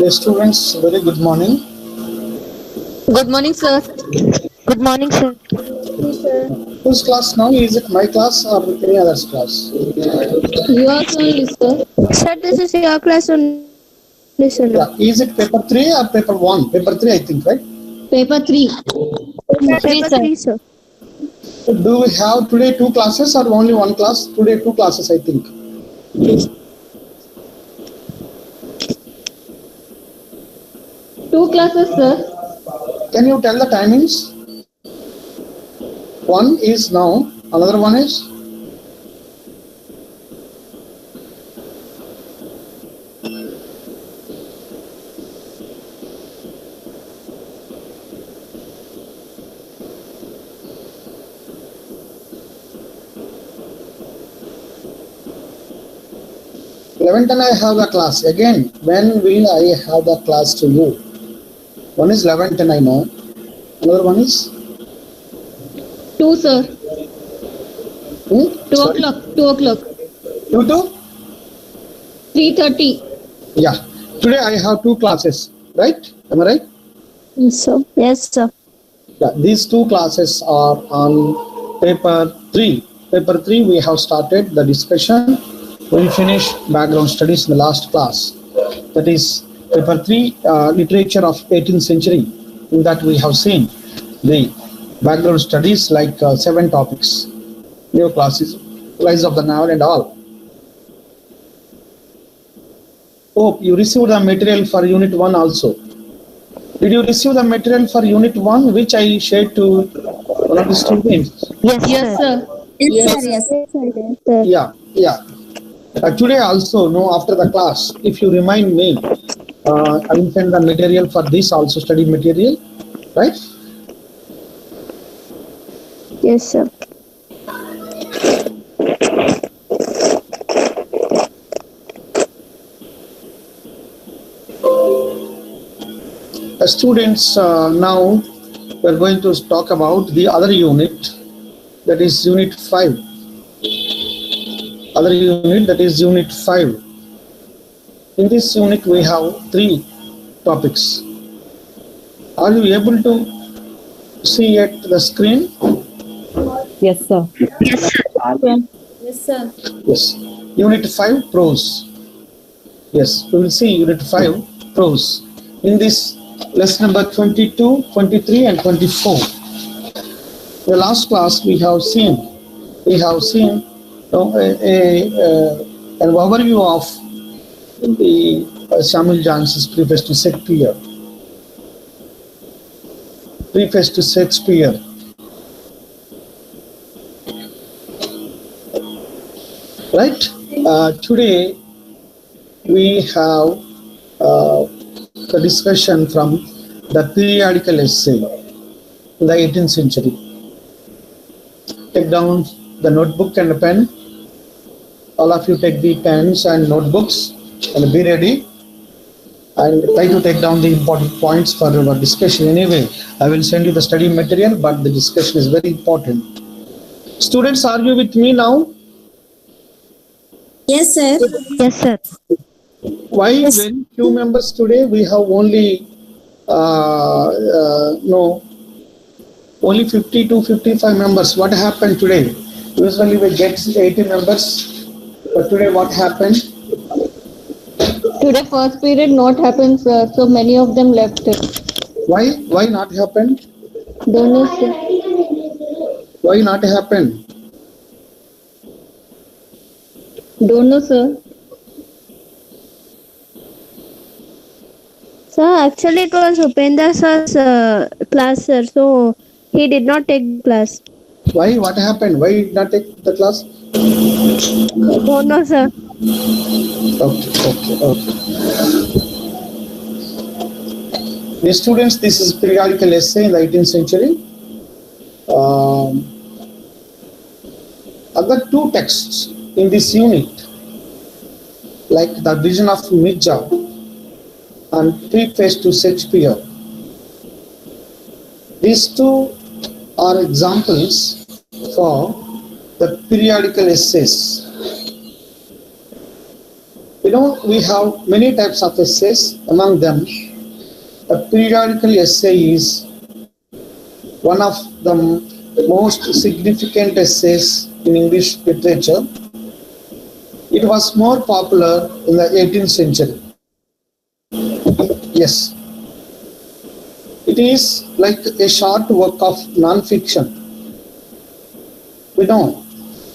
Students, very good morning. Good morning, sir. Good morning, sir. Whose class now? Is it my class or any other's class? Yours only, sir. Sir, this is your class only, sir. Yeah. Is it paper 3 or paper 1? Paper 3, I think, right? Paper 3. Paper 3, sir. So do we have today 2 classes or only 1 class? Today 2 classes, I think. Two classes, sir. Can you tell the timings? One is now, another one is? Leventon, I have the class. Again, when will I have the class to you? One is 11:10, I know. Another one is? 2, sir. 2 Sorry? o'clock. 2 o'clock. 2 to? 3:30. Yeah. Today I have 2 classes, right? Am I right? Yes, sir. Yes, sir. Yeah. These 2 classes are on paper 3. Paper 3, we have started the discussion. We finished background studies in the last class. That is paper 3, literature of 18th century. In that we have seen the background studies like 7 topics, neoclassicism, rise of the novel and all. Hope you received the material for unit 1 also. Did you receive the material for unit 1 which I shared to one of the students? Yes, Yes, sir. sir. Yeah. Today also, no, after the class, if you remind me, I will send the material for this also, study material, right? Yes, sir. Students, now we are going to talk about the other unit, that is unit 5. Other unit, that is unit 5. In this unit, we have 3 topics. Are you able to see at the screen? Yes, sir. Yes, sir. Yes, sir. Yes. Unit 5, prose. Yes, we will see unit 5, prose. In this lesson number 22, 23 and 24. In the last class we have seen an overview of the Samuel Johnson's preface to Shakespeare. Preface to Shakespeare. Right? Today we have the discussion from the periodical essay in the 18th century. Take down the notebook and a pen. All of you take the pens and notebooks and be ready and try to take down the important points for our discussion. Anyway, I will send you the study material, but the discussion is very important. Students, are you with me now? Yes, sir. Yes, sir. Why very few members today? We have only only 50 to 55 members. What happened today? Usually we get 80 members, but today what happened? Today first period not happened, sir. So many of them left. Why? Why not happened? Don't know, sir. Why not happened? Don't know, sir. Sir, actually it was Upendra sir's class, sir. So he did not take class. Why? What happened? Why did not take the class? Don't know, sir. Okay. The students, this is periodical essay in the 18th century. Other 2 texts in this unit, like the Vision of Midja and Preface to Shakespeare. These 2 are examples for the periodical essays. We have many types of essays. Among them, the periodical essay is one of the most significant essays in English literature. It was more popular in the 18th century. Yes. It is like a short work of non-fiction. We know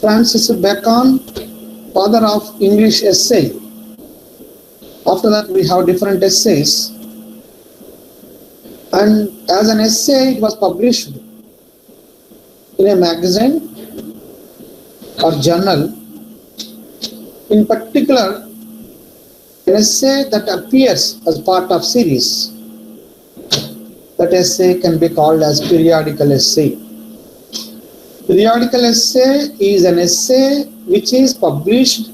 Francis Bacon, father of English essay. After that, we have different essays. And as an essay, it was published in a magazine or journal. In particular, an essay that appears as part of series. That essay can be called as periodical essay. Periodical essay is an essay which is published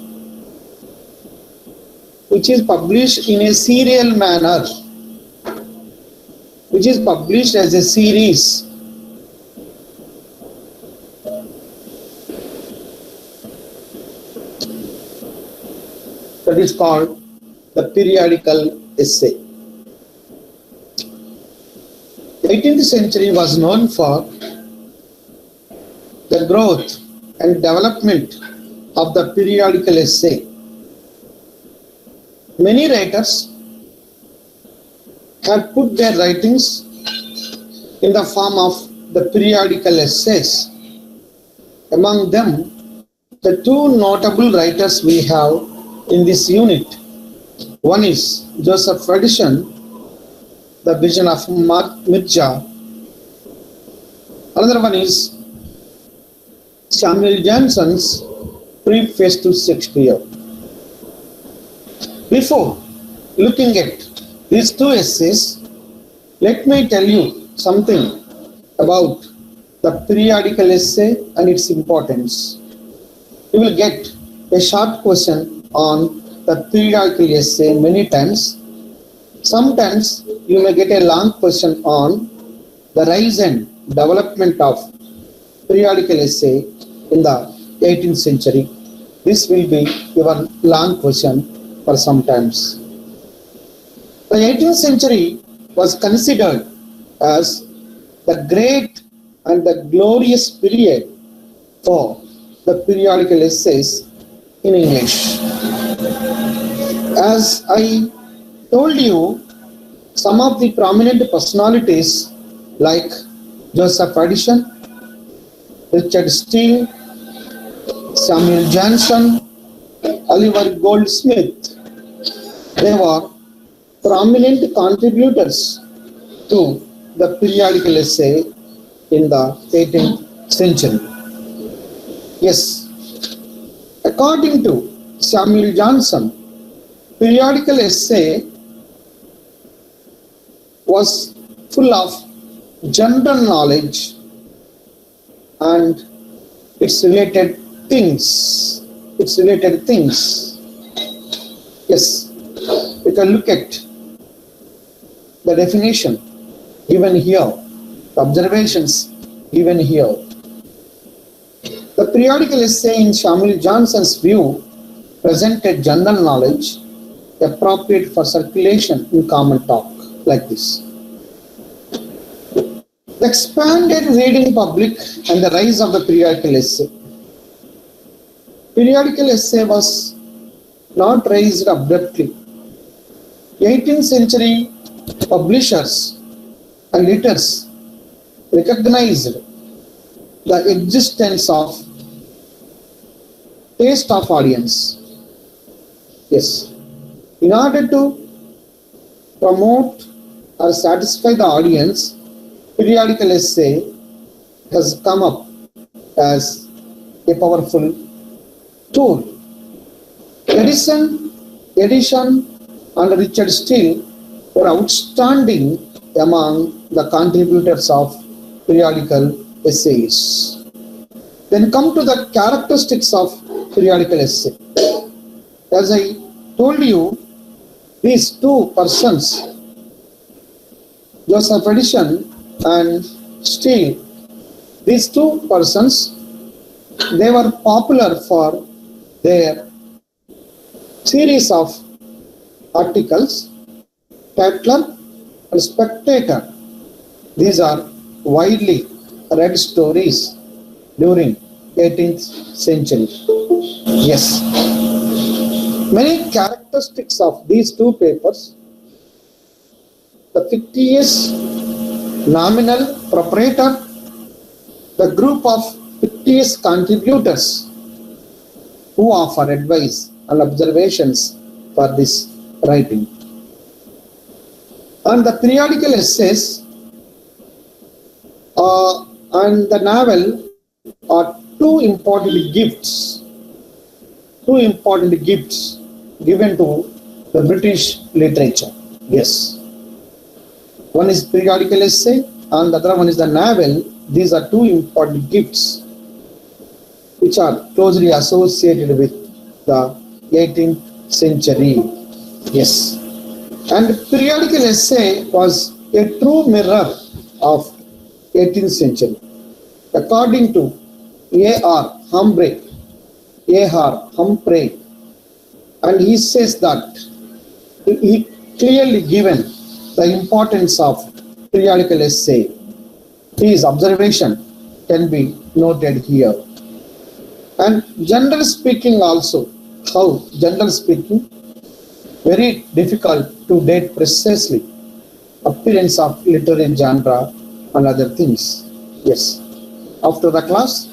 in a serial manner, which is published as a series. That is called the periodical essay. The 18th century was known for the growth and development of the periodical essay. Many writers have put their writings in the form of the periodical essays. Among them, the two notable writers we have in this unit. One is Joseph Addison, The Vision of Mirza. Another one is Samuel Johnson's Preface to Shakespeare. Before looking at these two essays, let me tell you something about the periodical essay and its importance. You will get a short question on the periodical essay many times. Sometimes you may get a long question on the rise and development of periodical essay in the 18th century. This will be your long question for some times. The 18th century was considered as the great and the glorious period for the periodical essays in English. As I told you, some of the prominent personalities like Joseph Addison, Richard Steele, Samuel Johnson, Oliver Goldsmith, they were prominent contributors to the periodical essay in the 18th century. Yes, according to Samuel Johnson, periodical essay was full of general knowledge and its related things. Yes, we can look at the definition given here, the observations given here. The periodical essay in Samuel Johnson's view presented general knowledge appropriate for circulation in common talk, like this. The expanded reading public and the rise of the periodical essay. Periodical essay was not raised abruptly. 18th century publishers and editors recognized the existence of taste of audience. Yes. In order to promote or satisfy the audience, periodical essay has come up as a powerful tool. Addison and Richard Steele were outstanding among the contributors of periodical essays. Then come to the characteristics of periodical essay. As I told you, these two persons, Joseph Addison and Steele, these two persons, they were popular for their series of articles, Tatler and Spectator. These are widely read stories during 18th century. Yes. Many characteristics of these two papers: the fictitious nominal proprietor, the group of fictitious contributors who offer advice and observations for this writing, and the periodical essays and the novel are two important gifts given to the British literature. Yes. One is periodical essay and the other one is the novel. These are two important gifts which are closely associated with the 18th century. Yes. And periodical essay was a true mirror of 18th century. According to A.R. Humphrey, and he says that he clearly given the importance of periodical essay. His observation can be noted here. And generally speaking also, very difficult to date precisely appearance of literary genre and other things. Yes. After the class,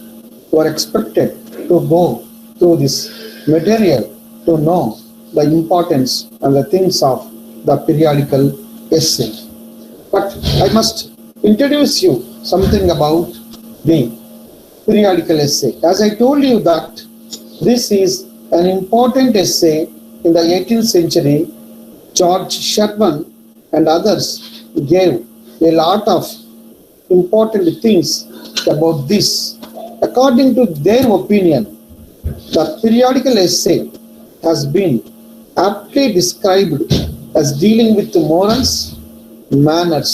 you are expected to go through this material to know the importance and the things of the periodical essay. But I must introduce you something about the periodical essay. As I told you that this is an important essay in the 18th century. George Sherman and others gave a lot of important things about this. According to their opinion, the periodical essay has been aptly described as dealing with morals, manners.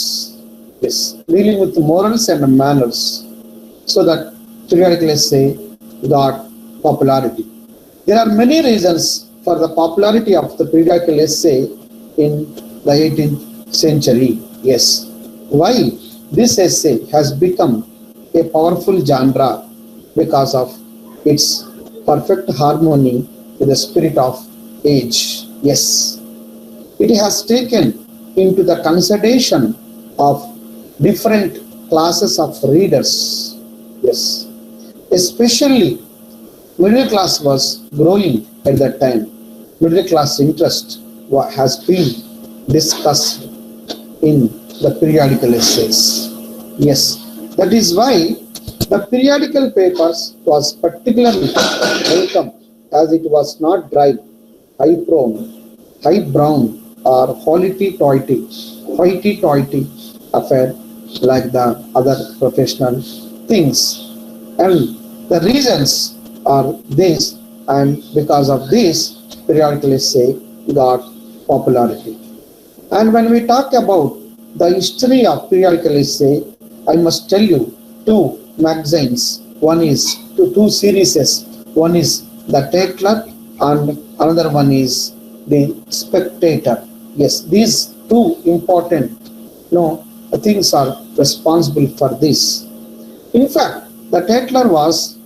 Yes, dealing with morals and manners. So that periodical essay got popularity. There are many reasons for the popularity of the periodical essay in the 18th century. Yes. Why this essay has become a powerful genre? Because of its perfect harmony with the spirit of age. Yes. It has taken into the consideration of different classes of readers. Yes. Especially middle class was growing at that time. Middle class interest has been discussed in the periodical essays. Yes. That is why the periodical papers was particularly welcome, as it was not dry, high brown or hoity-toity affair like the other professional things. And the reasons are this, and because of this, periodical essay got popularity. And when we talk about the history of periodical essay, I must tell you two magazines. One is two series. One is the Tatler and another one is the Spectator. Yes, these two important things are responsible for this. In fact, the Tatler was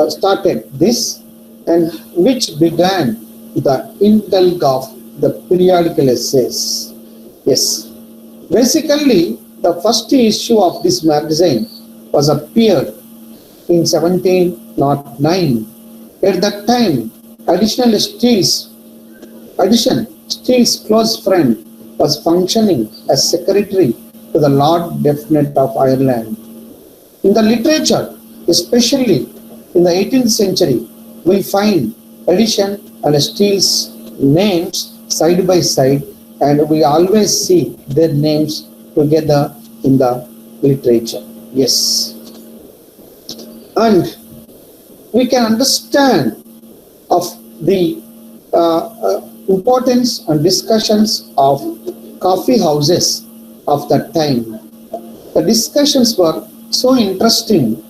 started this, and which began the indulge of the periodical essays. Yes. Basically, the first issue of this magazine was appeared in 1709. At that time, Steele's close friend was functioning as secretary to the Lord Lieutenant of Ireland. In the literature, especially in the 18th century, we find Addison and Steele's names side by side, and we always see their names together in the literature. Yes. And we can understand of the importance and discussions of coffee houses of that time. The discussions were so interesting.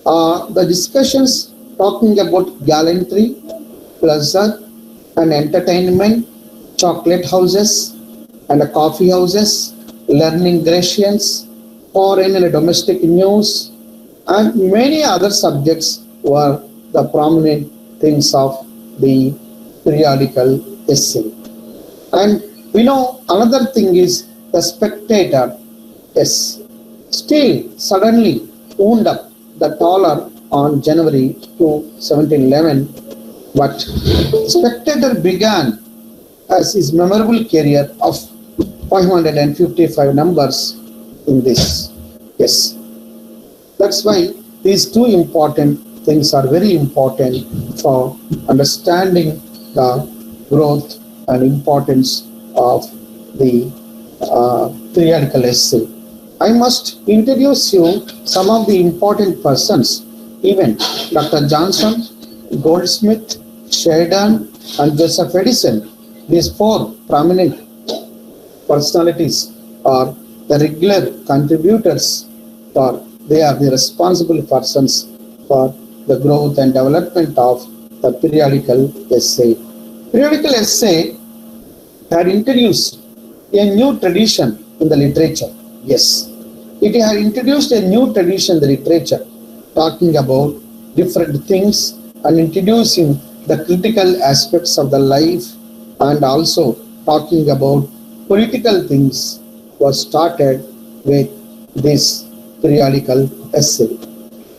The discussions talking about gallantry, pleasure, and entertainment, chocolate houses and coffee houses, learning gracians, foreign and domestic news, and many other subjects were the prominent things of the periodical essay. And we know another thing is the spectator. Yes, still suddenly wound up the dollar on January 2, 1711, but spectator began as his memorable career of 555 numbers in this. Yes, that's why these two important things are very important for understanding the growth and importance of the periodical essay. I must introduce you some of the important persons, even Dr. Johnson, Goldsmith, Sheridan, and Joseph Edison. These four prominent personalities are the regular contributors, for they are the responsible persons for the growth and development of the periodical essay. Periodical essay had introduced a new tradition in the literature. Yes, it had introduced a new tradition in the literature, talking about different things and introducing the critical aspects of the life, and also talking about political things was started with this periodical essay.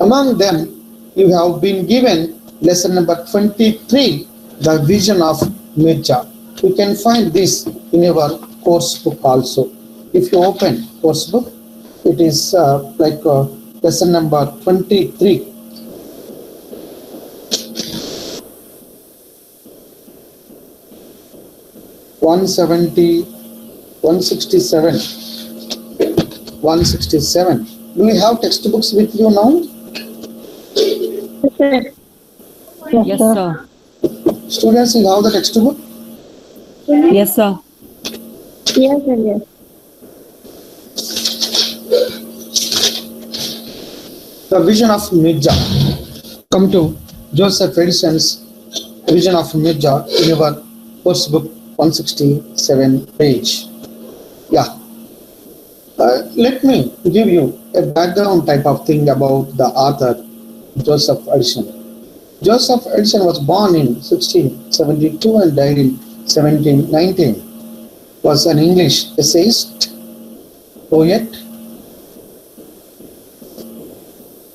Among them, you have been given lesson number 23, the vision of Mirza. You can find this in your course book also. If you open course book, it is lesson number 23. $167. Do you have textbooks with you now? Yes, sir. Students, you have the textbook? Yes, sir. Yes, sir, yes. The vision of Mirza. Come to Joseph Edison's vision of Mirza in your course book 167 page. Yeah. Let me give you a background type of thing about the author Joseph Edison. Joseph Edison was born in 1672 and died in 1719. Was an English essayist, poet,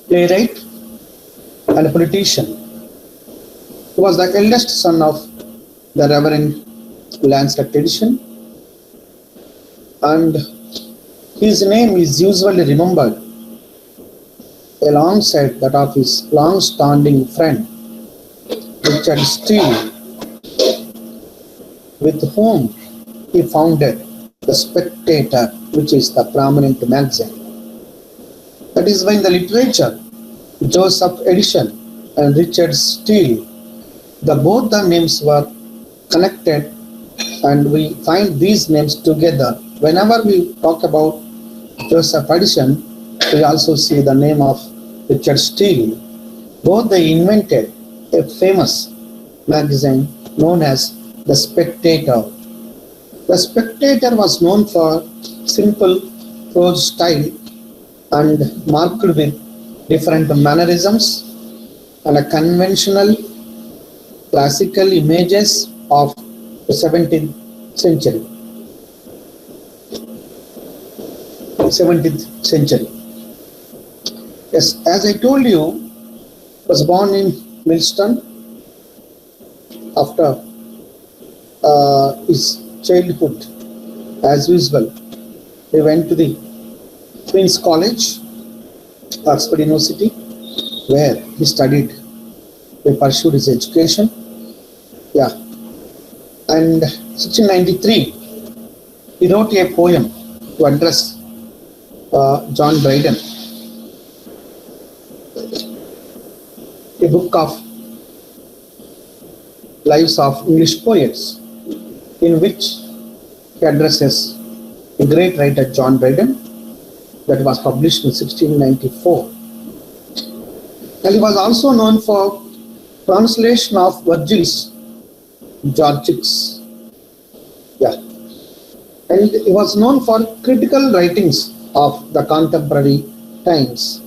playwright, and a politician. He was the eldest son of the Reverend Lancelot Edison, and his name is usually remembered alongside that of his long-standing friend Richard Steele, with whom he founded The Spectator, which is the prominent magazine. That is why in the literature, Joseph Edison and Richard Steele, both the names were connected, and we find these names together. Whenever we talk about Joseph Edison, we also see the name of Richard Steele. Both they invented a famous magazine known as The Spectator. The Spectator was known for simple prose style and marked with different mannerisms and a conventional classical images of the 17th century. 17th century. Yes, as I told you, was born in Millstone. After his childhood, as usual, he went to the Queen's College, Oxford University, where he studied, he pursued his education. Yeah. And 1693, he wrote a poem to address John Dryden, a book of lives of English poets, in which he addresses a great writer John Dryden, that was published in 1694. And he was also known for translation of Virgil's Georgics. Yeah. And he was known for critical writings of the contemporary times.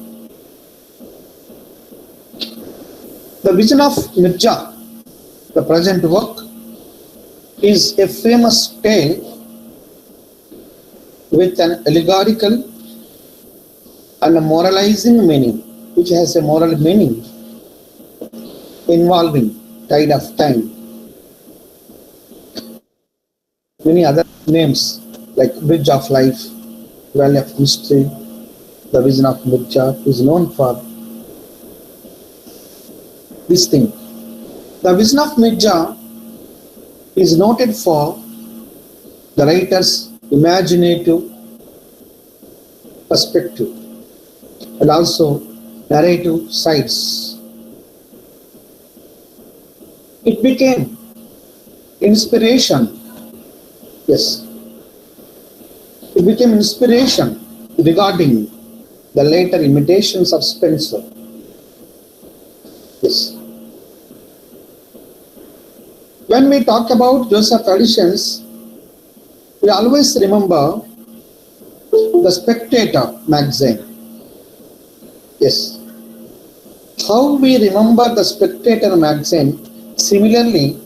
The Vision of Mirza, the present work, is a famous tale with an allegorical and a moralizing meaning, which has a moral meaning involving tide of time. Many other names like Bridge of Life, Valley of Mystery, the Vision of Mirza is known for this thing. The Vision of Mirza is noted for the writer's imaginative perspective and also narrative sides. It became inspiration. Yes, it became inspiration regarding the later imitations of Spencer. Yes. When we talk about Joseph Addison's, we always remember the Spectator magazine. Yes. How we remember the Spectator magazine, similarly,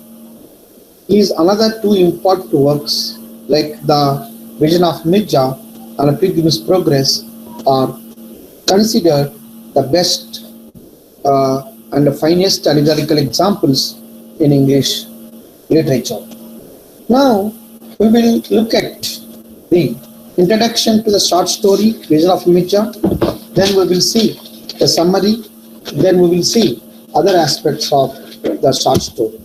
is another two important works like the Vision of Mirza and A Pilgrim's Progress are considered the best and the finest allegorical examples in English literature. Now we will look at the introduction to the short story Vision of Mirza, then we will see the summary, then we will see other aspects of the short story.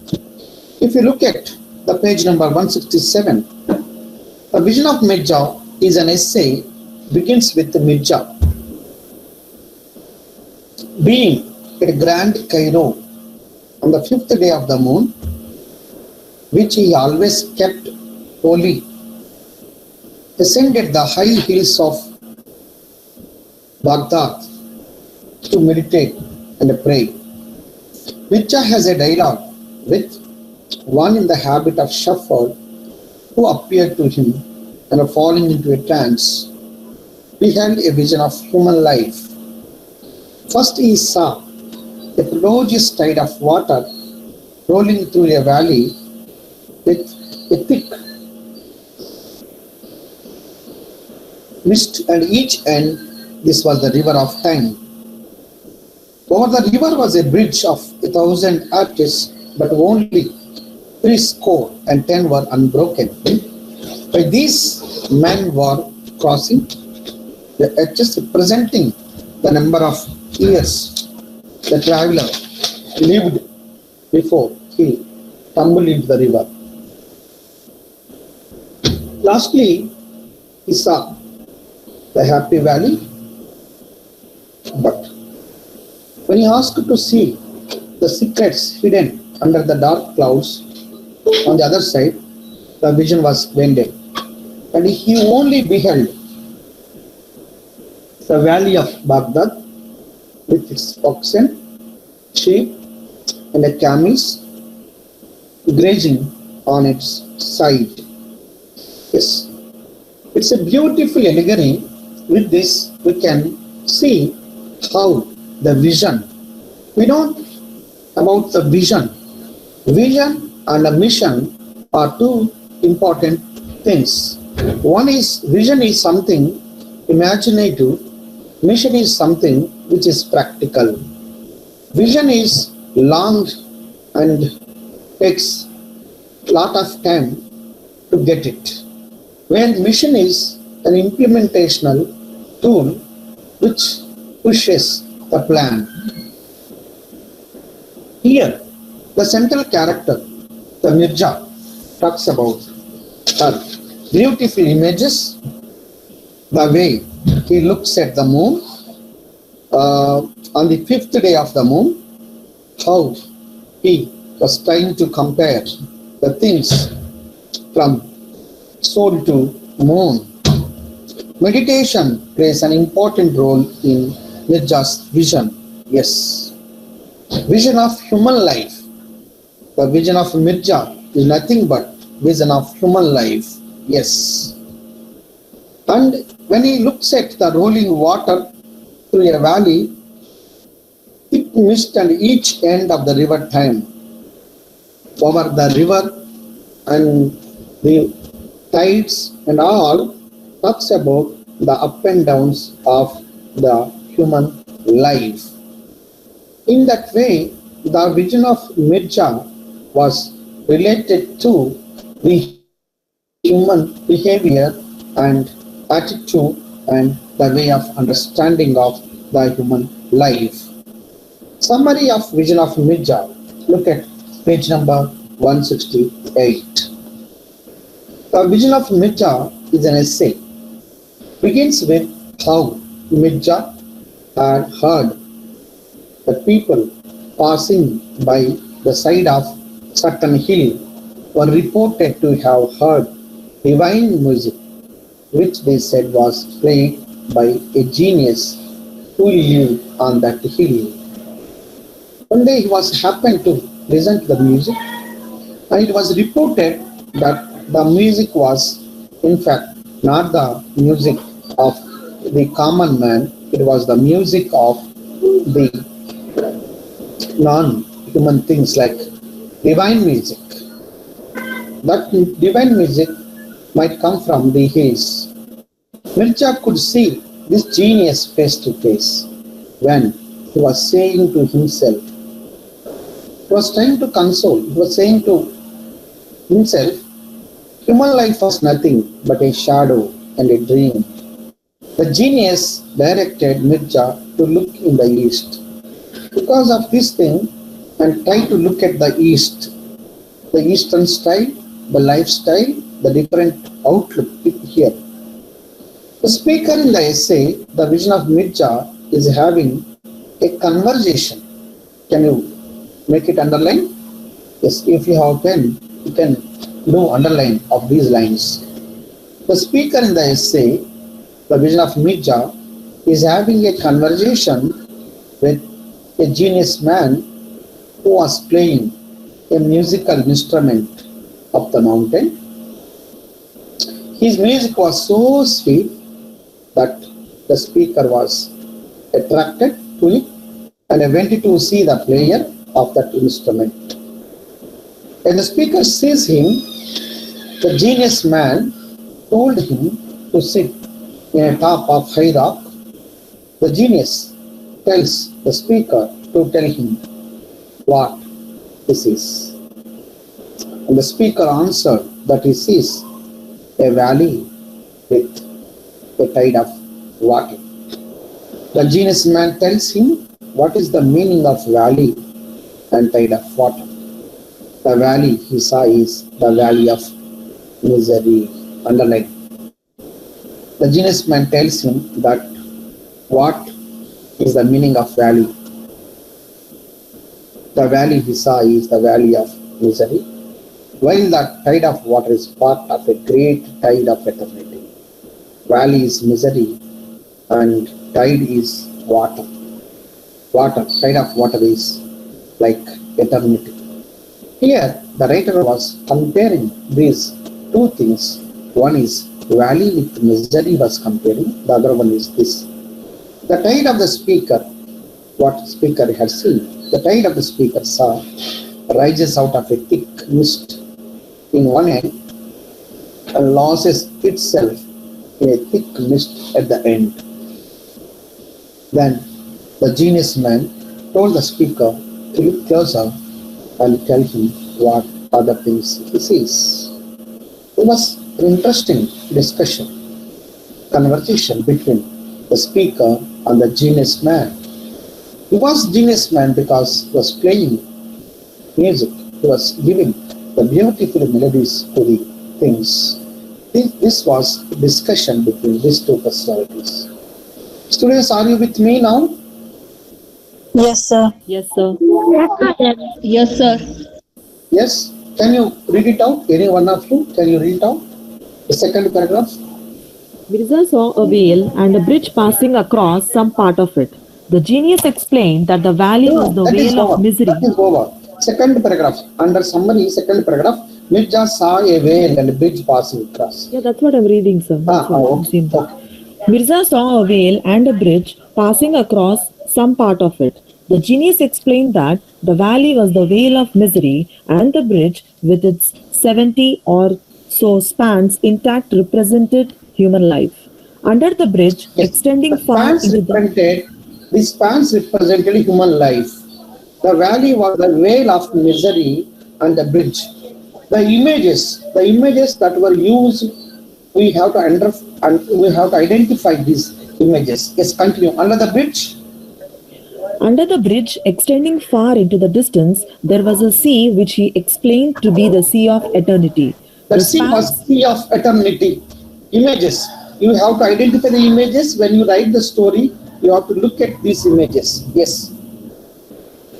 If you look at the page number 167, the Vision of Mirza is an essay, begins with Mirza being at Grand Cairo on the 5th day of the moon, which he always kept holy, ascended the high hills of Baghdad to meditate and pray. Mirza has a dialogue with one in the habit of shepherd who appeared to him and falling into a trance, beheld a vision of human life. First he saw a prodigious tide of water rolling through a valley with a thick mist at each end. This was the river of time. Over the river was a bridge of 1,000 arches, but only 70 were unbroken. By these men were crossing the edges, representing the number of years the traveler lived before he tumbled into the river. Lastly, he saw the happy valley, but when he asked to see the secrets hidden under the dark clouds on the other side, the vision was blinded, and he only beheld the valley of Baghdad with its oxen, sheep, and the camels grazing on its side. Yes, it's a beautiful allegory. With this, we can see how the vision, we know about the vision. Vision and a mission are two important things. One is, vision is something imaginative, mission is something which is practical. Vision is long and takes a lot of time to get it, when mission is an implementational tool which pushes the plan. Here, the central character, the Mirza, talks about her beautiful images, the way he looks at the moon on the 5th day of the moon, how he was trying to compare the things from soul to moon. Meditation plays an important role in Mirza's vision. Yes. Vision of human life. The vision of Mirza is nothing but vision of human life. Yes. And when he looks at the rolling water through a valley, thick mist and each end of the river time over the river and the tides and all talks about the up and downs of the human life. In that way, the vision of Mirza was related to the human behavior and attitude and the way of understanding of the human life. Summary of vision of Mirza. Look at page number 168. The vision of Mirza is an essay. Begins with how Mirza had heard the people passing by the side of certain hill were reported to have heard divine music, which they said was played by a genius who lived on that hill. One day he was happened to listen to the music, and it was reported that the music was in fact not the music of the common man, it was the music of the non-human things like divine music. That divine music might come from the hills. Mirza could see this genius face to face when he was saying to himself, he was trying to console, he was saying to himself, human life was nothing but a shadow and a dream. The genius directed Mirza to look in the east. Because of this thing, and try to look at the east, the eastern style, the lifestyle, the different outlook here. The speaker in the essay, the vision of Mirza, is having a conversation. Can you make it underline? Yes, if you have pen, you can do underline of these lines. The speaker in the essay, the vision of Mirza, is having a conversation with a genius man who was playing a musical instrument up the mountain. His music was so sweet that the speaker was attracted to it and went to see the player of that instrument. When the speaker sees him, the genius man told him to sit in a top of high rock. The genius tells the speaker to tell him what this is. And the speaker answered that he sees a valley with a tide of water. The genius man tells him what is the meaning of valley and tide of water. The valley he saw is the valley of misery. Underline. The genius man tells him that what is the meaning of valley. The valley he saw is the valley of misery, while the tide of water is part of a great tide of eternity. Valley is misery and tide is water. Tide of water is like eternity. Here, the writer was comparing these two things. One is valley with misery was comparing, the other one is this. The tide of the speaker, what speaker had seen, the tide of the speaker saw rises out of a thick mist in one end and loses itself in a thick mist at the end. Then the genius man told the speaker to look closer and tell him what other things he sees. It was an interesting conversation between the speaker and the genius man. He was genius man because he was playing music. He was giving the beautiful melodies to the things. This was a discussion between these two personalities. Students, are you with me now? Yes, sir. Yes, sir. Yes, sir. Yes? Can you read it out? Any one of you? Can you read it out? The second paragraph. Mirza saw a whale and a bridge passing across some part of it. The genius explained that the valley was the That is vale of over. misery. That is over. Second paragraph. Under summary, second paragraph. Mirza saw a whale and a bridge passing across. Yeah, that's what I'm reading, sir. That's what I'm Okay. seeing. Okay. Mirza saw a whale and a bridge passing across some part of it. The genius explained that the valley was the vale of misery and the bridge with its 70 or so spans intact represented human life. Under the bridge, Yes. extending The far spans into the... represented human life. The valley was the vale of misery and the bridge. The images that were used, we have to identify these images. Yes, continue. Under the bridge, extending far into the distance, there was a sea which he explained to be the sea of eternity. the sea was sea of eternity. Images. You have to identify the images. When you write the story, you have to look at these images. Yes.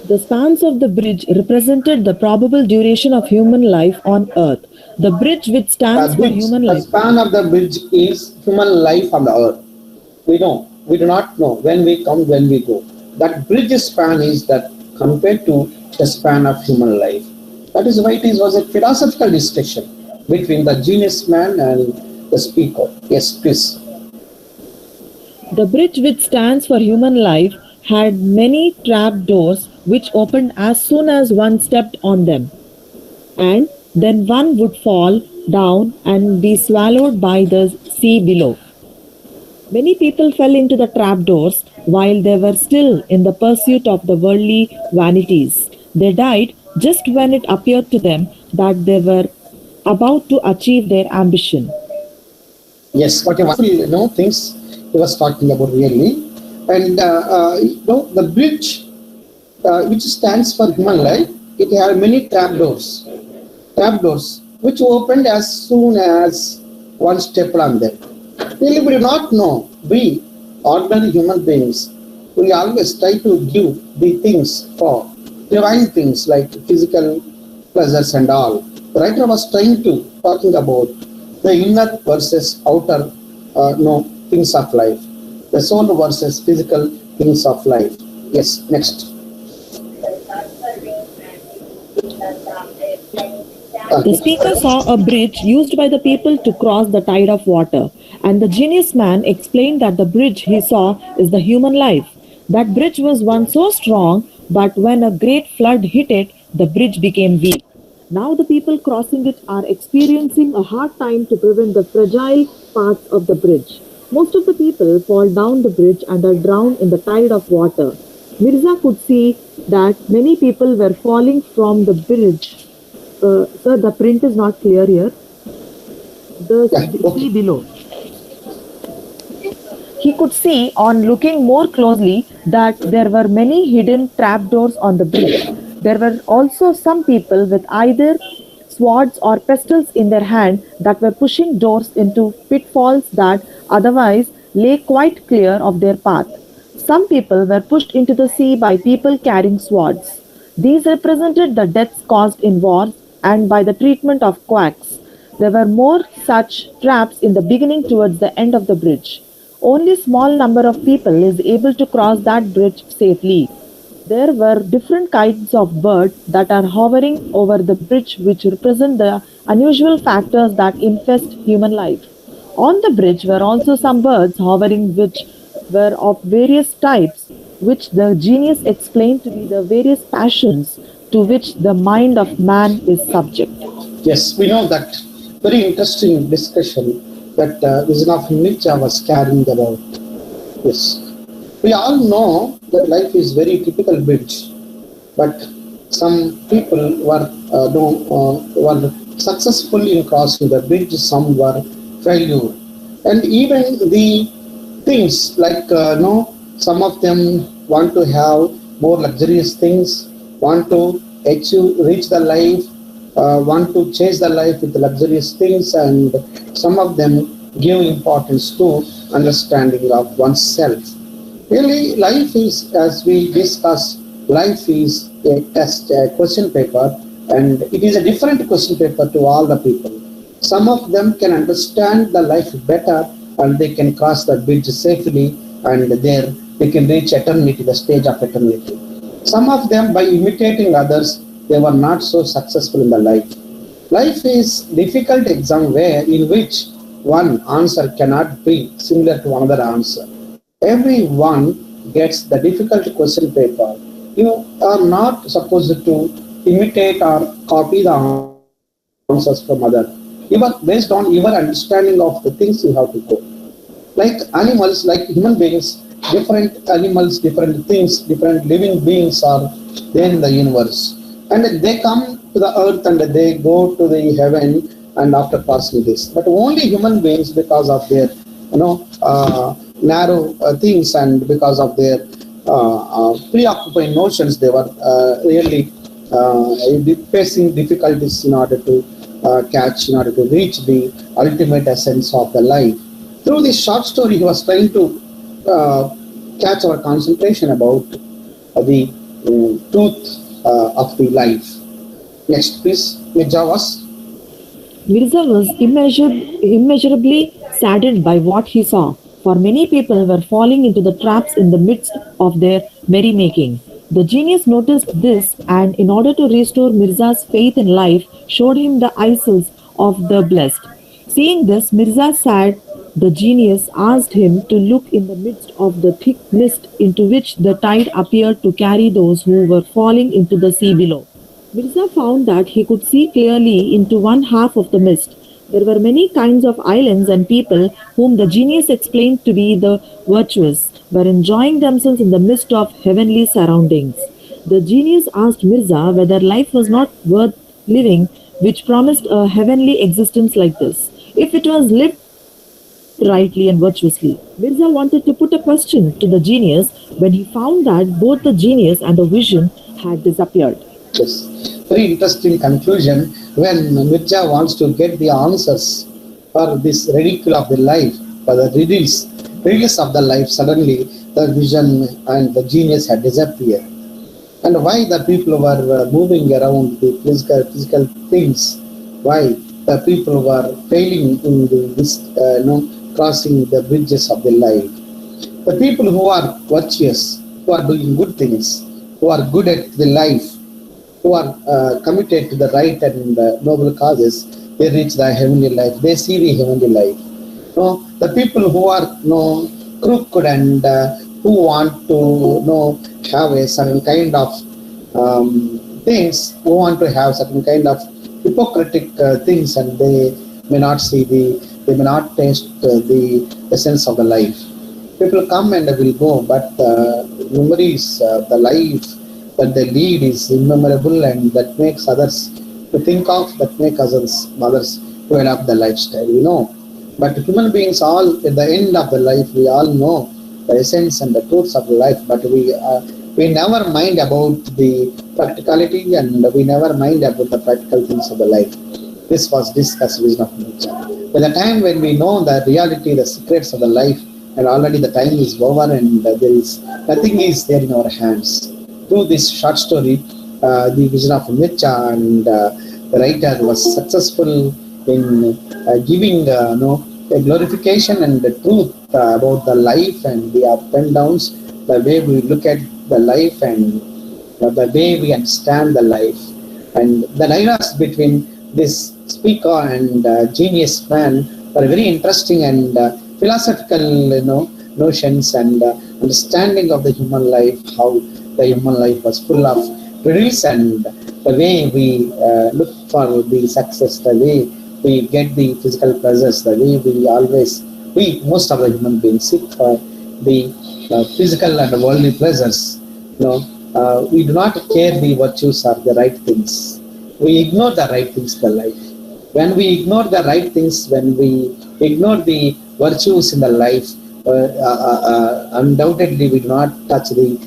The spans of the bridge represented the probable duration of human life on earth. The bridge which stands for human The life. span of the bridge is human life on the earth. We know. We do not know when we come, when we go. That bridge span is that compared to the span of human life. That is why it was a philosophical discussion between the genius man and the speaker. Yes, please. The bridge which stands for human life had many trap doors which opened as soon as one stepped on them. And then one would fall down and be swallowed by the sea below. Many people fell into the trapdoors while they were still in the pursuit of the worldly vanities. They died just when it appeared to them that they were about to achieve their ambition. Yes, what a wonderful things he was talking about really. And the bridge which stands for human life, it had many trapdoors which opened as soon as one stepped on them. Really, we do not know. We, ordinary human beings, we always try to give the things for divine things like physical pleasures and all. The writer was talking about the inner versus outer things of life, the soul versus physical things of life. Yes, next. The speaker saw a bridge used by the people to cross the tide of water, and the genius man explained that the bridge he saw is the human life. That bridge was once so strong, but when a great flood hit it, the bridge became weak. Now the people crossing it are experiencing a hard time to prevent the fragile parts of the bridge. Most of the people fall down the bridge and are drowned in the tide of water. Mirza could see that many people were falling from the bridge. Sir, the print is not clear here. See below. He could see on looking more closely that there were many hidden trapdoors on the bridge. There were also some people with either swords or pistols in their hand that were pushing doors into pitfalls that otherwise lay quite clear of their path. Some people were pushed into the sea by people carrying swords. These represented the deaths caused in wars and by the treatment of quacks. There were more such traps in the beginning towards the end of the bridge. Only a small number of people is able to cross that bridge safely. There were different kinds of birds that are hovering over the bridge which represent the unusual factors that infest human life. On the bridge were also some birds hovering which were of various types, which the genius explained to be the various passions to which the mind of man is subject. Yes, we know that very interesting discussion that Vision of Nietzsche was carrying about. Yes. We all know that life is very typical bridge, but some people were successful in crossing the bridge, some were failure. And even the things like, some of them want to have more luxurious things, want to reach the life, want to chase the life with luxurious things, and some of them give importance to understanding of oneself. Really, life is, as we discussed, life is a test, a question paper, and it is a different question paper to all the people. Some of them can understand the life better and they can cross the bridge safely, and their we can reach eternity, the stage of eternity. Some of them, by imitating others, they were not so successful in the life. Life is difficult exam where in which one answer cannot be similar to another answer. Everyone gets the difficult question paper. You are not supposed to imitate or copy the answers from others. Even based on your understanding of the things you have to go. Like animals, like human beings, different animals, different things, different living beings are there in the universe. And they come to the earth and they go to the heaven and after passing this. But only human beings, because of their narrow things and because of their preoccupying notions, they were really facing difficulties in order to catch, in order to reach the ultimate essence of the life. Through this short story, he was trying to catch our concentration about the truth of the life. Next, please, Mirza. Mirza was immeasurably saddened by what he saw, for many people were falling into the traps in the midst of their merrymaking. The genius noticed this and, in order to restore Mirza's faith in life, showed him the isles of the blessed. Seeing this, Mirza said, the genius asked him to look in the midst of the thick mist into which the tide appeared to carry those who were falling into the sea below. Mirza found that he could see clearly into one half of the mist. There were many kinds of islands, and people whom the genius explained to be the virtuous were enjoying themselves in the midst of heavenly surroundings. The genius asked Mirza whether life was not worth living, which promised a heavenly existence like this, if it was lived rightly and virtuously. Mirza wanted to put a question to the genius when he found that both the genius and the vision had disappeared. Yes, very interesting conclusion when Mirza wants to get the answers for this ridicule of the life, for the riddles of the life. Suddenly the vision and the genius had disappeared. And why the people were moving around the physical things, why the people were failing in this crossing the bridges of the life. The people who are virtuous, who are doing good things, who are good at the life, who are committed to the right and noble causes, they reach the heavenly life. They see the heavenly life. The people who are crooked and who want to have a certain kind of things, who want to have certain kind of hypocritic things, and they may not see they may not taste the essence of the life. People come and will go, but the memories, the life that they lead is immemorable, and that makes others to think of, that makes others to adopt the lifestyle, But human beings, all at the end of the life, we all know the essence and the truths of life, but we never mind about the practicality, and we never mind about the practical things of the life. This was discussed vision of nature. By the time when we know the reality, the secrets of the life, and already the time is over, and there is nothing is there in our hands. Through this short story, the vision of Mirza, and the writer was successful in giving a glorification and the truth about the life and the ups and downs, the way we look at the life and the way we understand the life, and the dialogues between this speaker and genius man were very interesting, and philosophical notions and understanding of the human life, how the human life was full of riddles, and the way we look for the success, the way we get the physical pleasures, the way most of the human beings seek for the physical and worldly pleasures. We do not care the virtues or the right things. We ignore the right things in the life. When we ignore the right things, when we ignore the virtues in the life, undoubtedly we do not touch the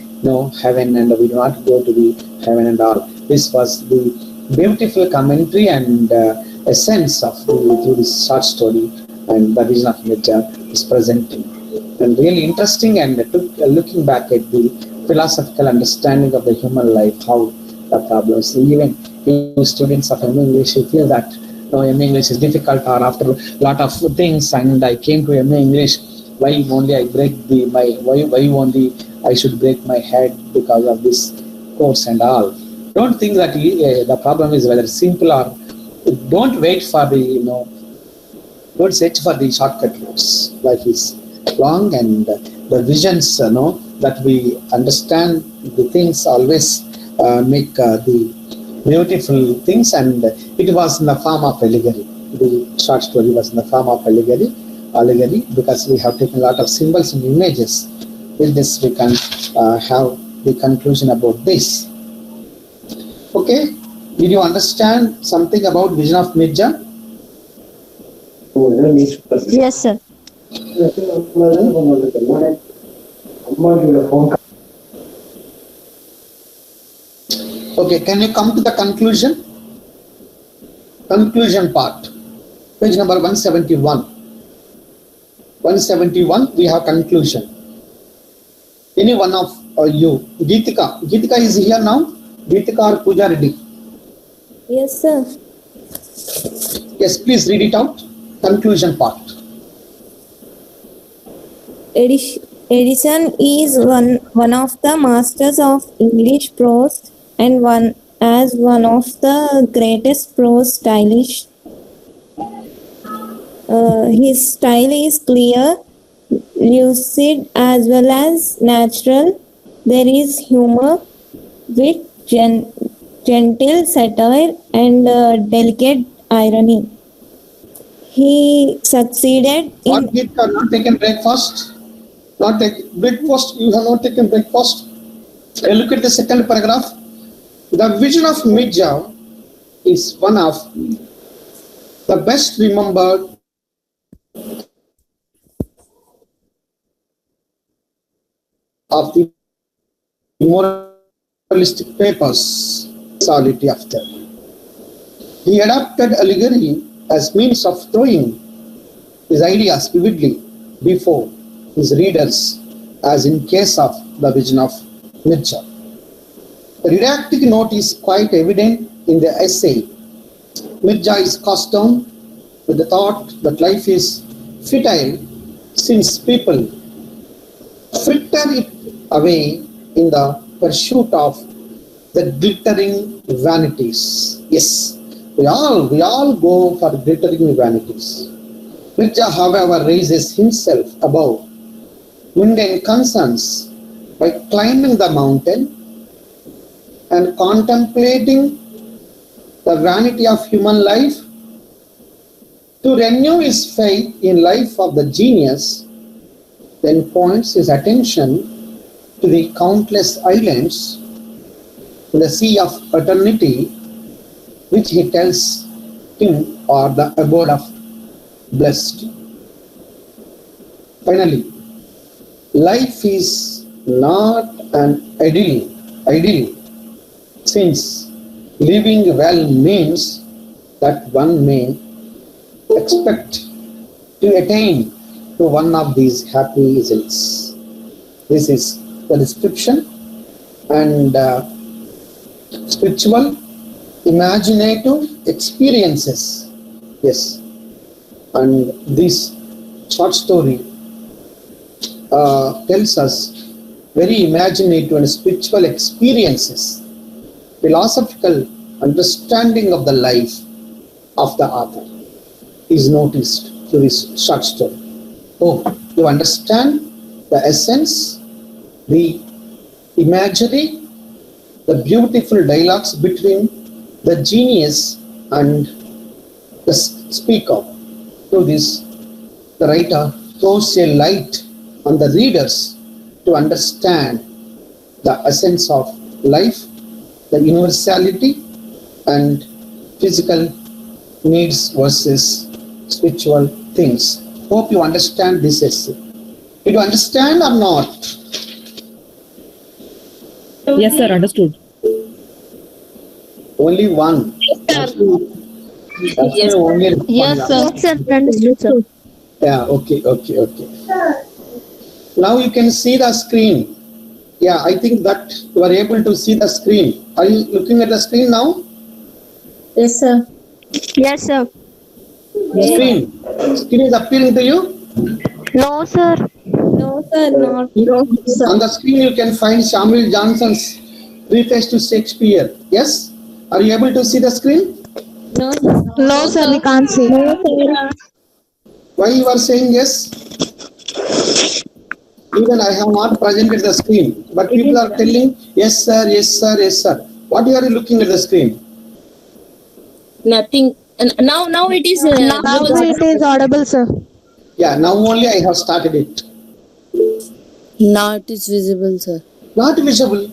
heaven, and we do not go to the heaven and all. This was the beautiful commentary and essence of through this short story, and the vision of Mirza is presenting, and really interesting, and looking back at the philosophical understanding of the human life, how the problems, even you students of MA English, you feel that MA English is difficult, or after a lot of things, and I came to MA English, why only I break why only I should break my head because of this course and all. Don't think that the problem is whether simple or don't wait for the don't search for the shortcut routes. Life is long and the visions that we understand the things always make the beautiful things, and it was in the form of allegory. The short story was in the form of allegory because we have taken a lot of symbols and images. With this we can have the conclusion about this. Okay, did you understand something about vision of Mirza? Yes, sir. Okay, can you come to the conclusion? Conclusion part. Page number 171. 171, we have conclusion. Any one of you, Geetika. Geetika is here now? Geetika or Pooja Reddy? Yes, sir. Yes, please read it out. Conclusion part. Edison is one of the masters of English prose and one of the greatest prose stylists. His style is clear, lucid as well as natural. There is humor, wit, gentle satire and delicate irony. He succeeded in... What, Geetika, not taken breakfast? Not take breakfast, you have not taken breakfast? Look at the second paragraph. The vision of Mirza is one of the best remembered of the moralistic papers solidity after. He adopted allegory as means of throwing his ideas vividly before his readers, as in case of the vision of Mirza. The didactic note is quite evident in the essay. Mirza is cast down with the thought that life is futile since people fritter it away in the pursuit of the glittering vanities. Yes, we all go for glittering vanities. Mirza, however, raises himself above mundane concerns by climbing the mountain and contemplating the vanity of human life. To renew his faith in life of the genius, then points his attention to the countless islands in the sea of eternity, which he tells him are the abode of blessed. Finally, life is not an idyll, since living well means that one may expect to attain to one of these happy results. This is the description, and spiritual, imaginative experiences. Yes, and this short story tells us very imaginative and spiritual experiences, philosophical understanding of the life of the author is noticed through this short story. Oh, you understand the essence, the imagery, the beautiful dialogues between the genius and the speaker. Through this, the writer throws a light on the readers to understand the essence of life, the universality and physical needs versus spiritual things. Hope you understand this essay. Did you understand or not? Yes, sir, understood. Only one. Yes, Only yes, sir. Yes, sir. Understood, sir. Yeah, okay. Now you can see the screen. Yeah, I think that you are able to see the screen. Are you looking at the screen now? Yes, sir. Yes, sir. Screen is appealing to you? No, sir. No, sir, not. No, sir. On the screen, you can find Samuel Johnson's preface to Shakespeare. Yes? Are you able to see the screen? No, No, sir, we can't see. no, sir. Why you are saying yes? Even I have not presented the screen, but people are telling yes, sir, yes, sir, yes, sir. What you are looking at the screen? Nothing. Now it is. Now it is audible, sir. Yeah, now only I have started it. Now it is visible, sir. Not visible.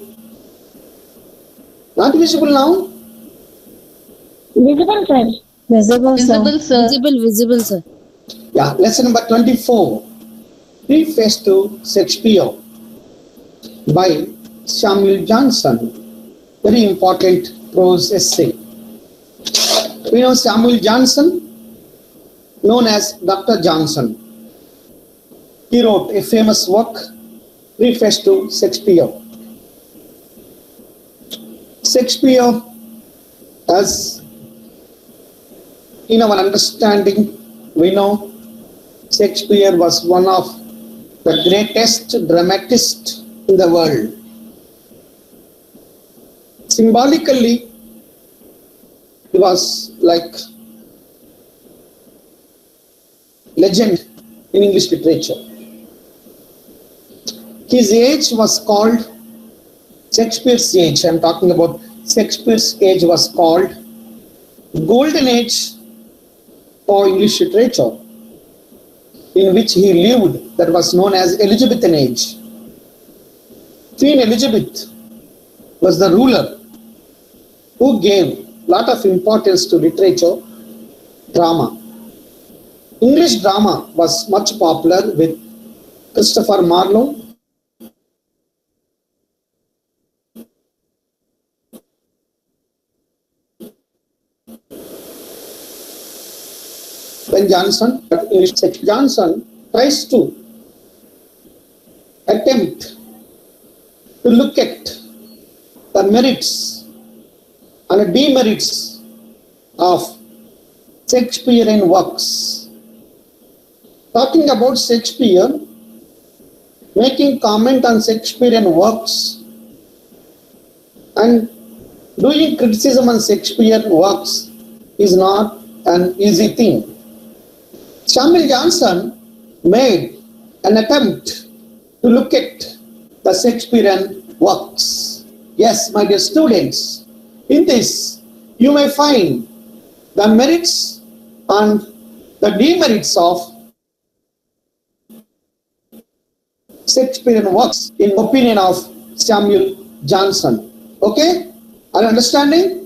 Not visible now? Visible, sir. Visible, sir. Visible, sir. Yeah, lesson number 24. Preface to Shakespeare by Samuel Johnson. Very important prose essay. We know Samuel Johnson, known as Dr. Johnson. He wrote a famous work, Preface to Shakespeare. Shakespeare, as in our understanding, we know Shakespeare was one of the greatest dramatists in the world. Symbolically, he was like legend in English literature. His age was called Shakespeare's age. I'm talking about Shakespeare's age was called Golden Age for English literature, in which he lived, that was known as Elizabethan age. Queen Elizabeth was the ruler who gave lot of importance to literature, drama. English drama was much popular with Christopher Marlowe, when Johnson tries to attempt to look at the merits and demerits of Shakespearean works. Talking about Shakespeare, making comment on Shakespearean works and doing criticism on Shakespearean works is not an easy thing. Samuel Johnson made an attempt to look at the Shakespearean works. Yes, my dear students, in this you may find the merits and the demerits of Shakespearean works in opinion of Samuel Johnson. Okay? Are you understanding?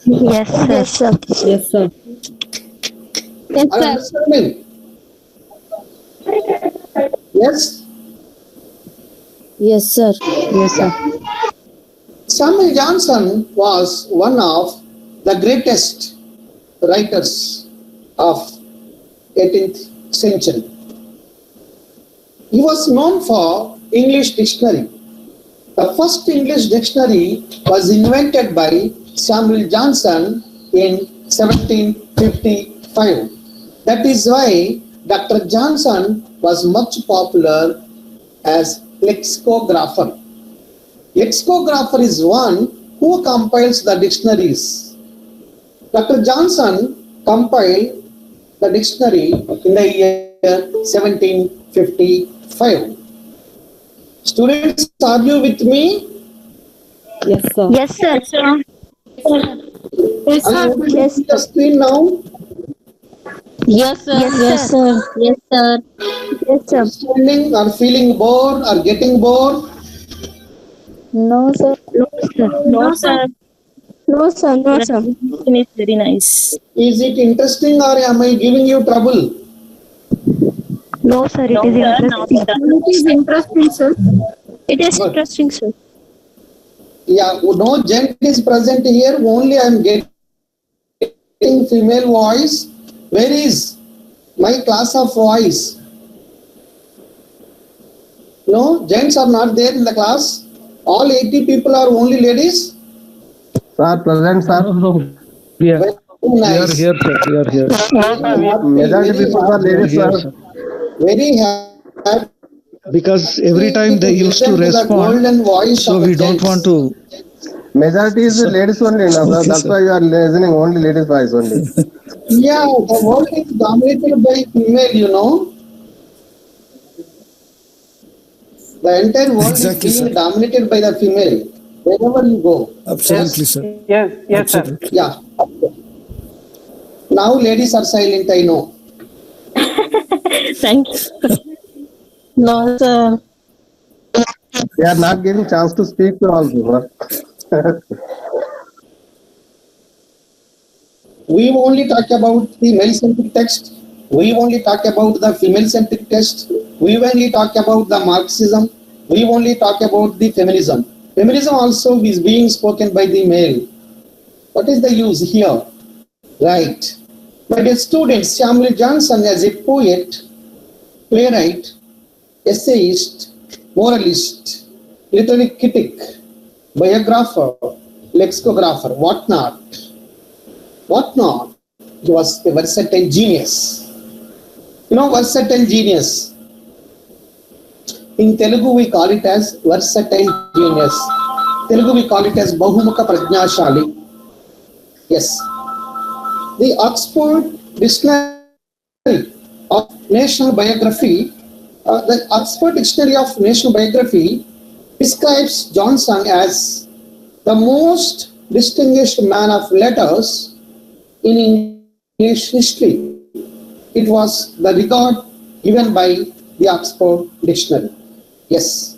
Yes, sir. Yes, sir. Yes, sir. Yes, Are you sir. understanding? Yes? Yes, sir. Yes, sir. Samuel Johnson was one of the greatest writers of 18th century. He was known for English dictionary. The first English dictionary was invented by Samuel Johnson in 1755. That is why Dr. Johnson was much popular as lexicographer. Lexicographer is one who compiles the dictionaries. Dr. Johnson compiled the dictionary in the year 1755. Students, are you with me? Yes, sir. Yes, sir. Yes, sir. Are you able to see the screen now? Yes, sir. Yes, Yes, sir. Yes, sir. Yes, sir. Standing or feeling bored or getting bored? No, sir. No, sir. No, sir. No, sir. It's very nice. Is it interesting or am I giving you trouble? No, sir. It is interesting. It is interesting, sir. It is Good. interesting, sir. Yeah, no gent is present here, only I am getting female voice. Where is my class of voice? No, gents are not there in the class. All 80 people are only ladies. Sir, present, sir. We are, Very we are nice. here, sir. We are here. Majority people are ladies, sir. Very happy. Because every time they used to respond, so we don't want to. Majority is ladies only, no, sir. Okay, That's sir. why you are listening only ladies' voice only. Yeah, the world is dominated by female, you know. The entire world Exactly, is being sir. dominated by the female. Wherever you go. Absolutely, sir. Yes, sir. Absolutely. Yeah. Now ladies are silent, I know. Thank you. No, sir. They are not giving chance to speak to also, sir. We only talk about the male-centric text. We only talk about the female-centric text. We only talk about the Marxism. We only talk about the feminism. Feminism also is being spoken by the male. What is the use here? Right. My dear students, Samuel Johnson as a poet, playwright, essayist, moralist, literary critic, biographer, lexicographer, whatnot. He was a versatile genius. You know, versatile genius. In Telugu, we call it as versatile genius. Telugu, we call it as Bahumukha Prajnashali. Yes. The Oxford Dictionary of National Biography, the Oxford Dictionary of National Biography describes Johnson as the most distinguished man of letters in English history. It was the regard given by the Oxford Dictionary. Yes.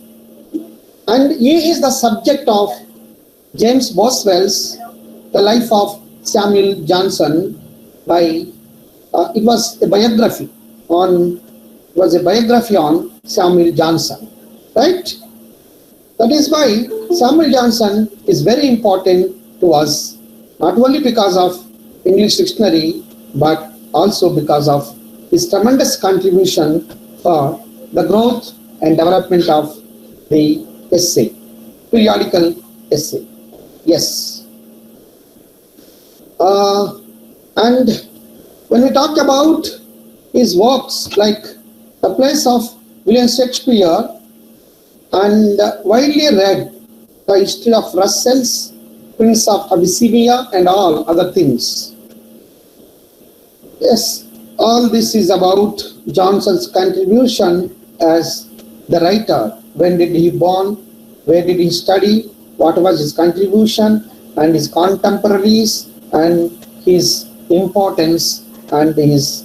And he is the subject of James Boswell's The Life of Samuel Johnson by, it was a biography on Samuel Johnson, right? That is why Samuel Johnson is very important to us, not only because of English dictionary, but also because of his tremendous contribution for the growth and development of the essay, periodical essay. Yes. And when we talk about his works like The Plays of William Shakespeare and widely read The History of Russell's Prince of Abyssinia and all other things. Yes, all this is about Johnson's contribution as the writer. When did he born? Where did he study? What was his contribution and his contemporaries and his importance and his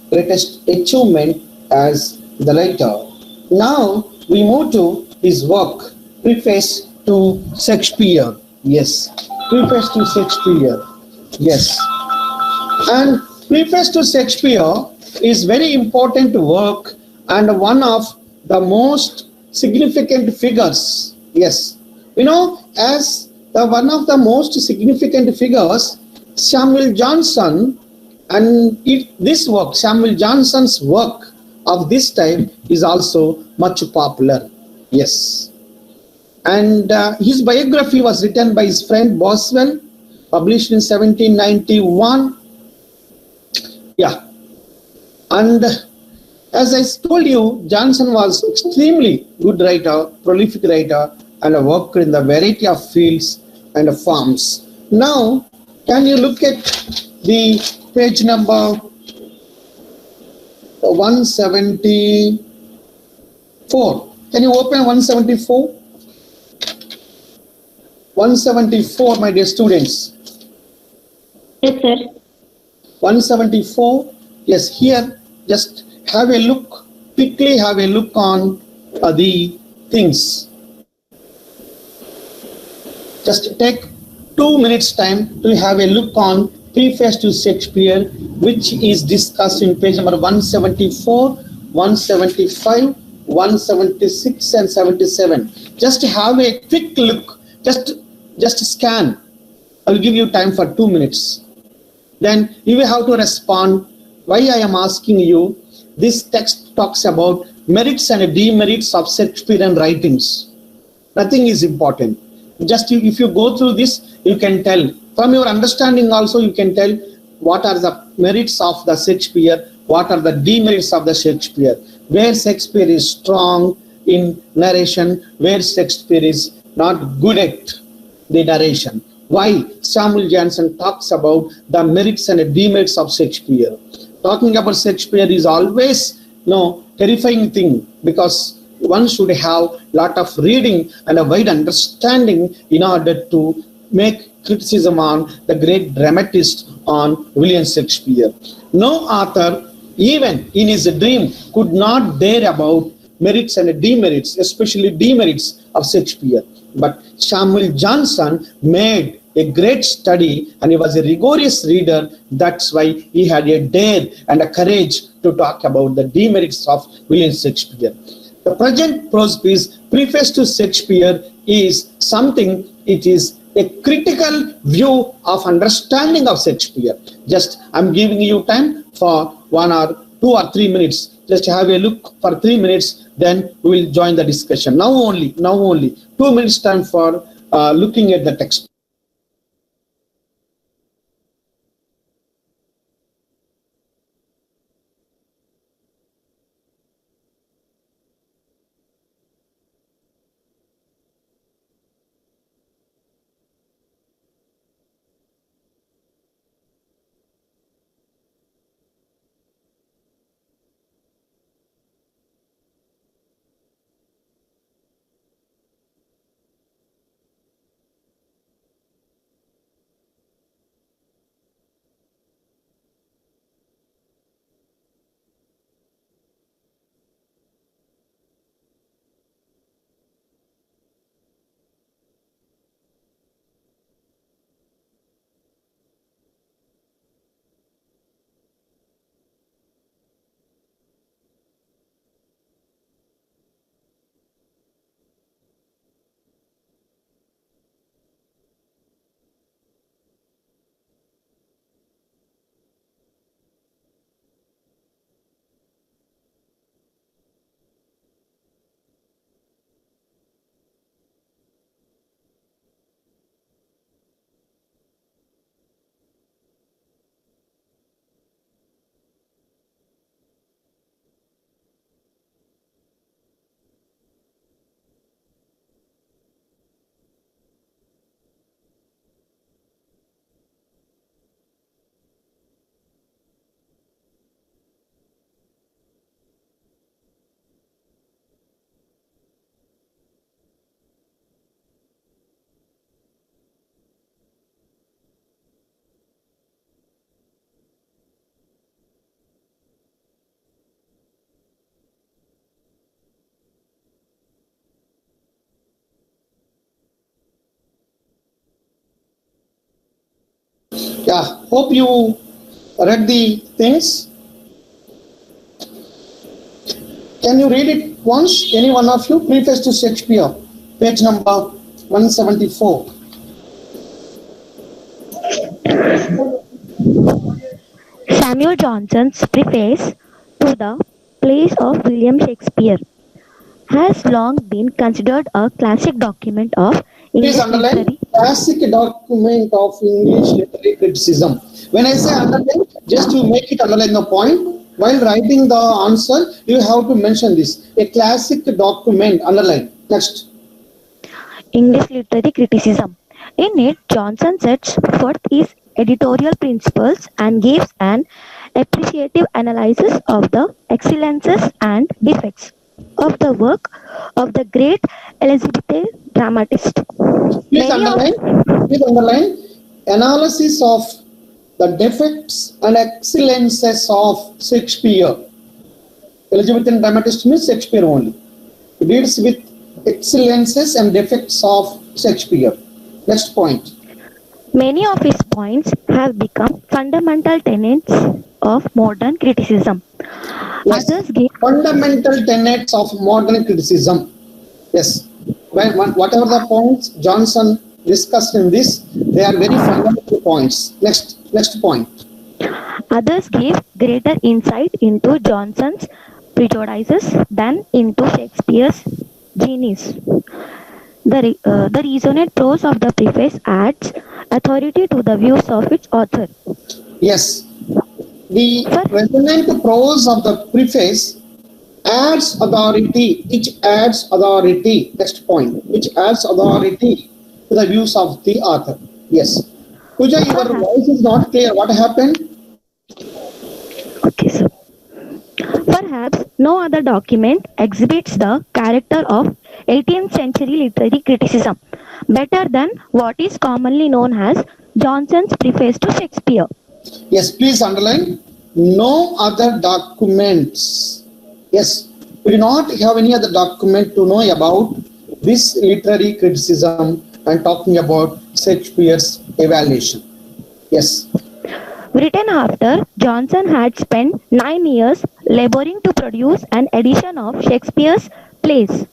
greatest achievement as the writer. Now we move to his work, Preface to Shakespeare. Yes, Preface to Shakespeare. Yes. And Preface to Shakespeare is very important work and one of the most significant figures. Yes. You know, as one of the most significant figures, Samuel Johnson, and this work, Samuel Johnson's work of this time is also much popular. Yes. And his biography was written by his friend Boswell, published in 1791. Yeah. And as I told you, Johnson was extremely good writer, prolific writer, and worked in the variety of fields and forms. Now, can you look at the page number 174? Can you open 174? 174, my dear students. Yes, sir. 174. Yes, here, just have a look, quickly have a look on the things. Just take 2 minutes time to have a look on Preface to Shakespeare, which is discussed in page number 174, 175, 176 and 77. Just have a quick look, just scan. I will give you time for 2 minutes. Then you will have to respond why I am asking you. This text talks about merits and demerits of Shakespearean writings. Nothing is important. Just if you go through this, you can tell. From your understanding also, you can tell what are the merits of the Shakespeare, what are the demerits of the Shakespeare, where Shakespeare is strong in narration, where Shakespeare is not good at the narration. Why Samuel Johnson talks about the merits and demerits of Shakespeare. Talking about Shakespeare is always terrifying thing, because one should have lot of reading and a wide understanding in order to make criticism on the great dramatist on William Shakespeare. No author, even in his dream, could not dare about merits and demerits, especially demerits of Shakespeare. But Samuel Johnson made a great study, and he was a rigorous reader. That's why he had a dare and a courage to talk about the demerits of William Shakespeare. The present prose piece, Preface to Shakespeare, is something, it is a critical view of understanding of Shakespeare. Just I'm giving you time for 1 or 2 or 3 minutes. Just have a look for 3 minutes, then we will join the discussion. Now only 2 minutes time for looking at the text. Yeah, hope you read the things. Can you read it once, any one of you? Preface to Shakespeare, page number 174. Samuel Johnson's preface to the plays of William Shakespeare has long been considered a classic document of English Please underline literary. classic document of English literary criticism. When I say underline, just to make it underline the point. While writing the answer, you have to mention this. A classic document, underline. Next. English literary criticism. In it, Johnson sets forth his editorial principles and gives an appreciative analysis of the excellences and defects of the work of the great Elizabethan dramatist. Please underline analysis of the defects and excellences of Shakespeare. Elizabethan dramatist means Shakespeare only. It deals with excellences and defects of Shakespeare. Next point. Many of his points have become fundamental tenets of modern criticism. Yes. Others give Fundamental tenets of modern criticism. Yes. Whatever the points Johnson discussed in this, they are very fundamental points. Next point. Others give greater insight into Johnson's prejudices than into Shakespeare's genius. The resonant prose of the preface adds authority to the views of its author. Yes. The resonant prose of the preface adds authority, which adds authority, next point, which adds authority to the views of the author. Yes. Pooja, your voice is not clear. What happened? Okay, so perhaps no other document exhibits the character of 18th century literary criticism better than what is commonly known as Johnson's preface to Shakespeare. Yes, please underline. No other documents. Yes, we do not have any other document to know about this literary criticism and talking about Shakespeare's evaluation. Yes. Written after Johnson had spent 9 years laboring to produce an edition of Shakespeare's plays.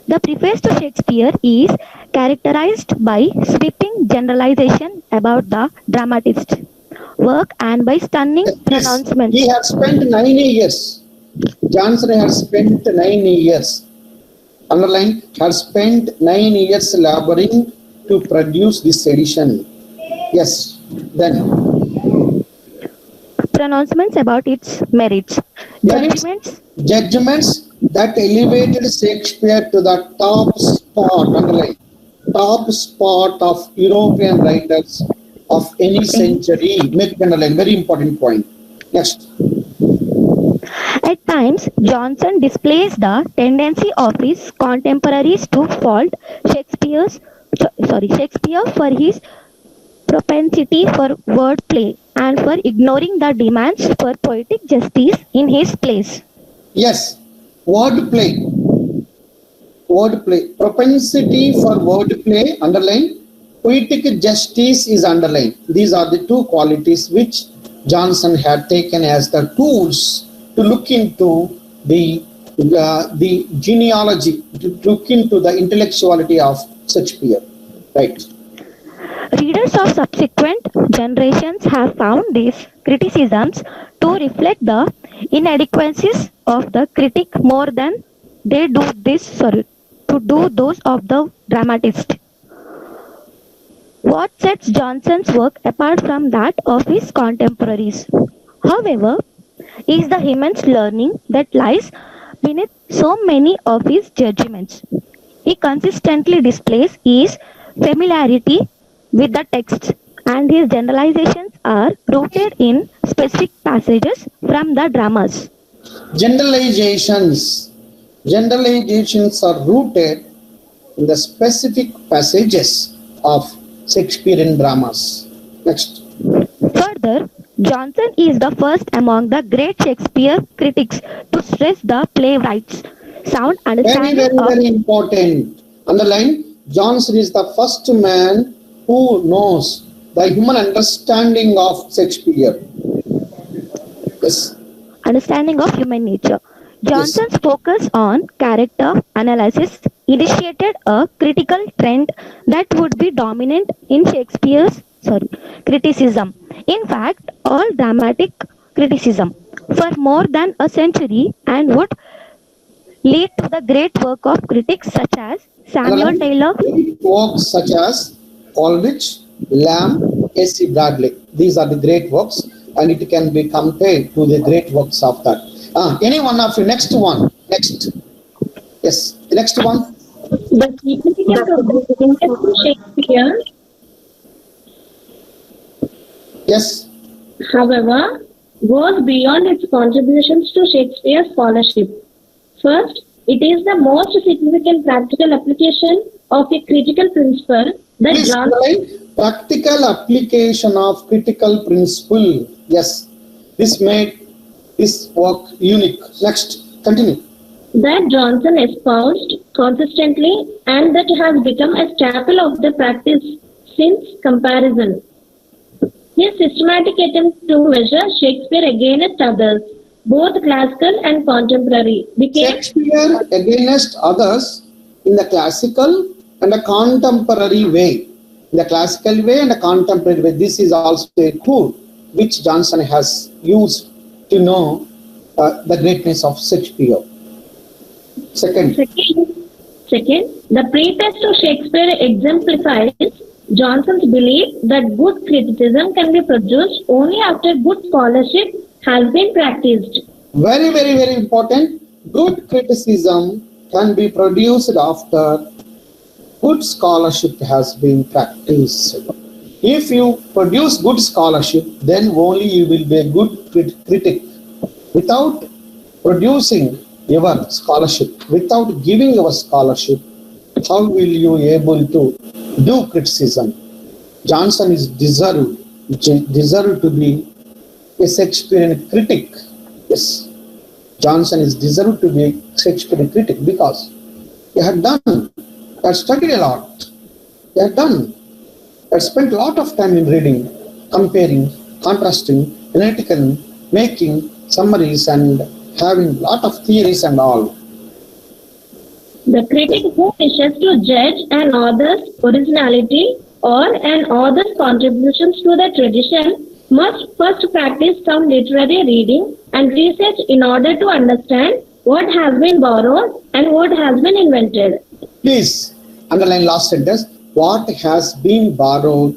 The preface to Shakespeare is characterized by sweeping generalization about the dramatist's work and by stunning pronouncements. He had spent 9 years. Johnson has spent 9 years. Underline, had spent 9 years laboring to produce this edition. Yes, then. Pronouncements about its merits. Judgments that elevated Shakespeare to the top spot, underline, top spot of European writers of any century. Make it underline, very important point. Next. At times, Johnson displays the tendency of his contemporaries to fault Shakespeare for his propensity for wordplay and for ignoring the demands for poetic justice in his plays. Yes, wordplay. Propensity for wordplay, underline. Poetic justice is underlined. These are the two qualities which Johnson had taken as the tools to look into the genealogy, to look into the intellectuality of Shakespeare. Right. Readers of subsequent generations have found these criticisms to reflect the inadequacies of the critic more than they do those of the dramatist. What sets Johnson's work apart from that of his contemporaries, however, is the immense learning that lies beneath so many of his judgments. He consistently displays his familiarity with the text, and his generalizations are rooted in specific passages from the dramas. Generalizations are rooted in the specific passages of Shakespearean dramas. Next. Further, Johnson is the first among the great Shakespeare critics to stress the playwright's sound understanding very important. Underline, Johnson is the first man who knows the human understanding of Shakespeare. Yes. Understanding of human nature. Johnson's focus on character analysis initiated a critical trend that would be dominant in Shakespeare's criticism. In fact, all dramatic criticism for more than a century, and would lead to the great work of critics such as Samuel Taylor. Works such as Coleridge, Lamb, A.C. Bradley. These are the great works, and it can be compared to the great works of that. Any one of you? Next one. Next. Yes. The next one. The significance of Shakespeare, yes, however, goes beyond its contributions to Shakespeare's scholarship. First, it is the most significant practical application of a critical principle that practical application of critical principle. Yes, this made this work unique. Next, continue. That Johnson espoused consistently and that has become a staple of the practice since comparison. His systematic attempt to measure Shakespeare against others, both classical and contemporary, became Shakespeare against others in the classical and a contemporary way. In the classical way and a contemporary way. This is also a tool which Johnson has used to know the greatness of Shakespeare. Second, the preface to Shakespeare exemplifies Johnson's belief that good criticism can be produced only after good scholarship has been practiced. Very, very, very important. Good criticism can be produced after good scholarship has been practiced. If you produce good scholarship, then only you will be a good critic. Without producing your scholarship, without giving your scholarship, how will you able to do criticism? Johnson is deserved to be a Shakespearean critic. Yes, Johnson is deserved to be a Shakespearean critic because he had studied a lot. He had spent a lot of time in reading, comparing, contrasting, analytically, making summaries and having a lot of theories and all. The critic who wishes to judge an author's originality or an author's contributions to the tradition must first practice some literary reading and research in order to understand what has been borrowed and what has been invented. Please underline last sentence. What has been borrowed,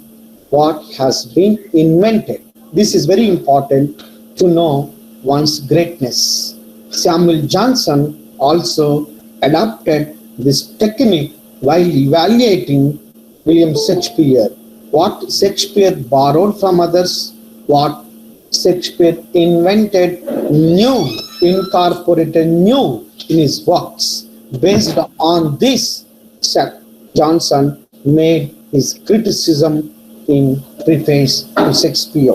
what has been invented. This is very important to know one's greatness. Samuel Johnson also adopted this technique while evaluating William Shakespeare. What Shakespeare borrowed from others, what Shakespeare invented new, incorporated new in his works. Based on this, Johnson made his criticism in preface to Shakespeare.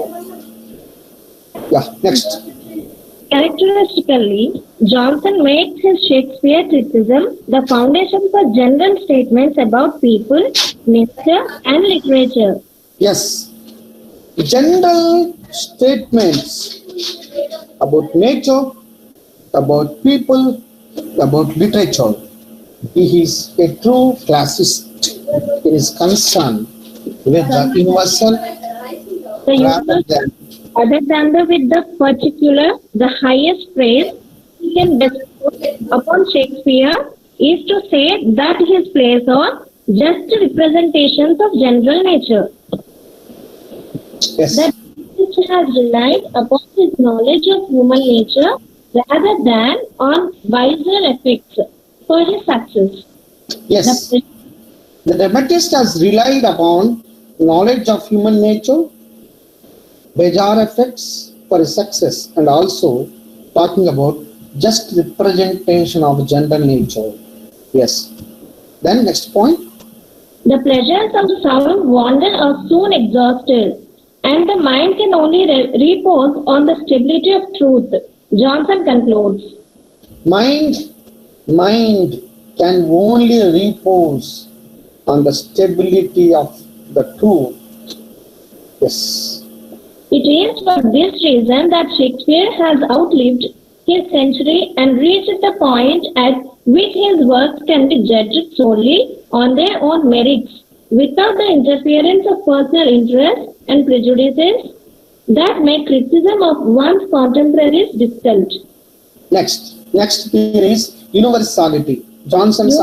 Yeah, next. Characteristically, Johnson makes his Shakespeare criticism the foundation for general statements about people, nature, and literature. Yes, general statements about nature, about people, about literature. He is a true classicist in his concern with the universal other than with the particular, the highest praise he can bestow upon Shakespeare is to say that his plays are just representations of general nature. Yes. That he has relied upon his knowledge of human nature rather than on wiser effects for his success. Yes. The dramatist has relied upon knowledge of human nature, bizarre effects for his success, and also talking about just representation of general nature. Yes. Then next point. The pleasures of sound wonder are soon exhausted, and the mind can only repose on the stability of truth. Johnson concludes. Mind can only repose on the stability of the truth. Yes. It is for this reason that Shakespeare has outlived his century and reached the point at which his works can be judged solely on their own merits, without the interference of personal interests and prejudices that make criticism of one's contemporaries difficult. Next here is universality. Johnson's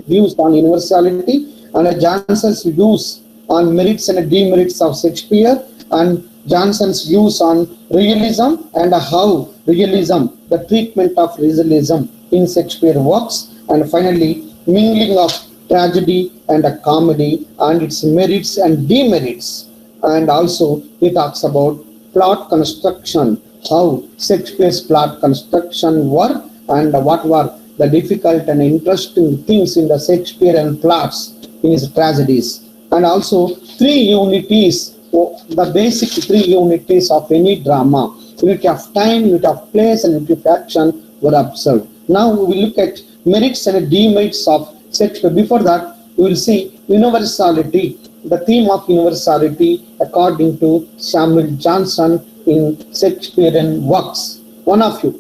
views on universality and Johnson's views on merits and demerits of Shakespeare, and Johnson's views on realism and how realism, the treatment of realism in Shakespeare works, and finally mingling of tragedy and a comedy and its merits and demerits. And also he talks about plot construction, how Shakespeare's plot construction were and what were the difficult and interesting things in the Shakespearean plots in his tragedies. And also three unities, the basic three unities of any drama: unity of time, unity of place, and unity of action were observed. Now we will look at merits and demerits of Shakespeare. Before that, we will see universality, the theme of universality according to Samuel Johnson in Shakespearean works.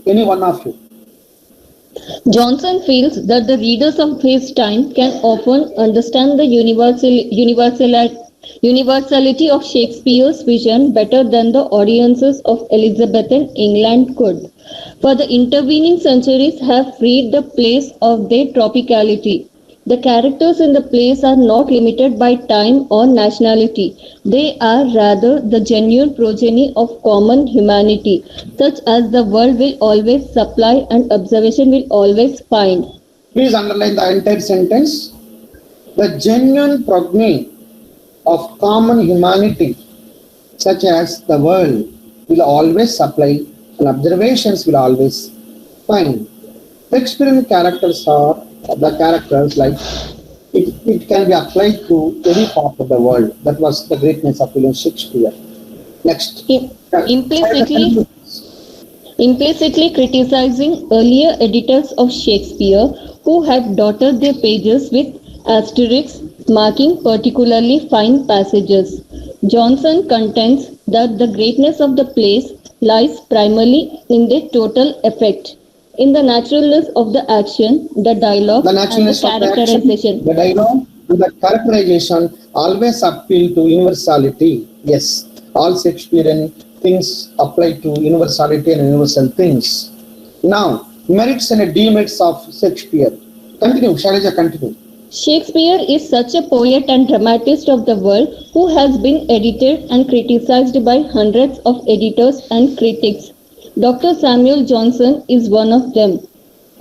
Any one of you. Johnson feels that the readers of his time can often understand the universality of Shakespeare's vision better than the audiences of Elizabethan England could, for the intervening centuries have freed the place of their tropicality. The characters in the plays are not limited by time or nationality. They are rather the genuine progeny of common humanity, such as the world will always supply and observation will always find. Please underline the entire sentence. The genuine progeny of common humanity, such as the world will always supply and observations will always find. Shakespearean characters are the characters like it can be applied to any part of the world. That was the greatness of William Shakespeare. Next. Implicitly criticizing earlier editors of Shakespeare who had dotted their pages with asterisks marking particularly fine passages. Johnson contends that the greatness of the plays lies primarily in their total effect, in the naturalness of the action, the dialogue, and the characterization. The dialogue and the characterization always appeal to universality. Yes, all Shakespearean things apply to universality and universal things. Now, merits and demerits of Shakespeare. Continue, Shailaja, continue. Shakespeare is such a poet and dramatist of the world who has been edited and criticized by hundreds of editors and critics. Dr. Samuel Johnson is one of them.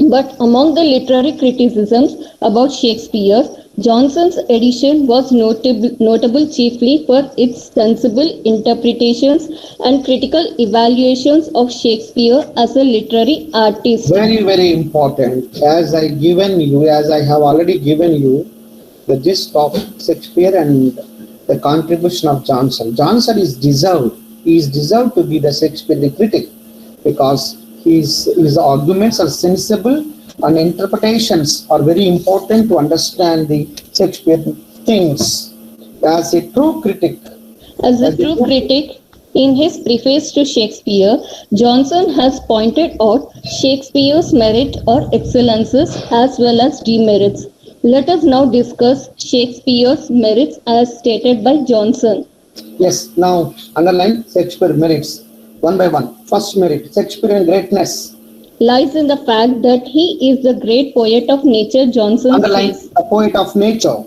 But among the literary criticisms about Shakespeare, Johnson's edition was notable chiefly for its sensible interpretations and critical evaluations of Shakespeare as a literary artist. Very, very important. As I have already given you the gist of Shakespeare and the contribution of Johnson. Johnson is deserved. He is deserved to be the Shakespearean critic, because his arguments are sensible and interpretations are very important to understand the Shakespearean things. As a true critic, in his preface to Shakespeare, Johnson has pointed out Shakespeare's merit or excellences as well as demerits. Let us now discuss Shakespeare's merits as stated by Johnson. Yes, now underline Shakespeare merits. One by one. First merit, Shakespearean greatness lies in the fact that he is the great poet of nature. Johnson underline says. A poet of nature.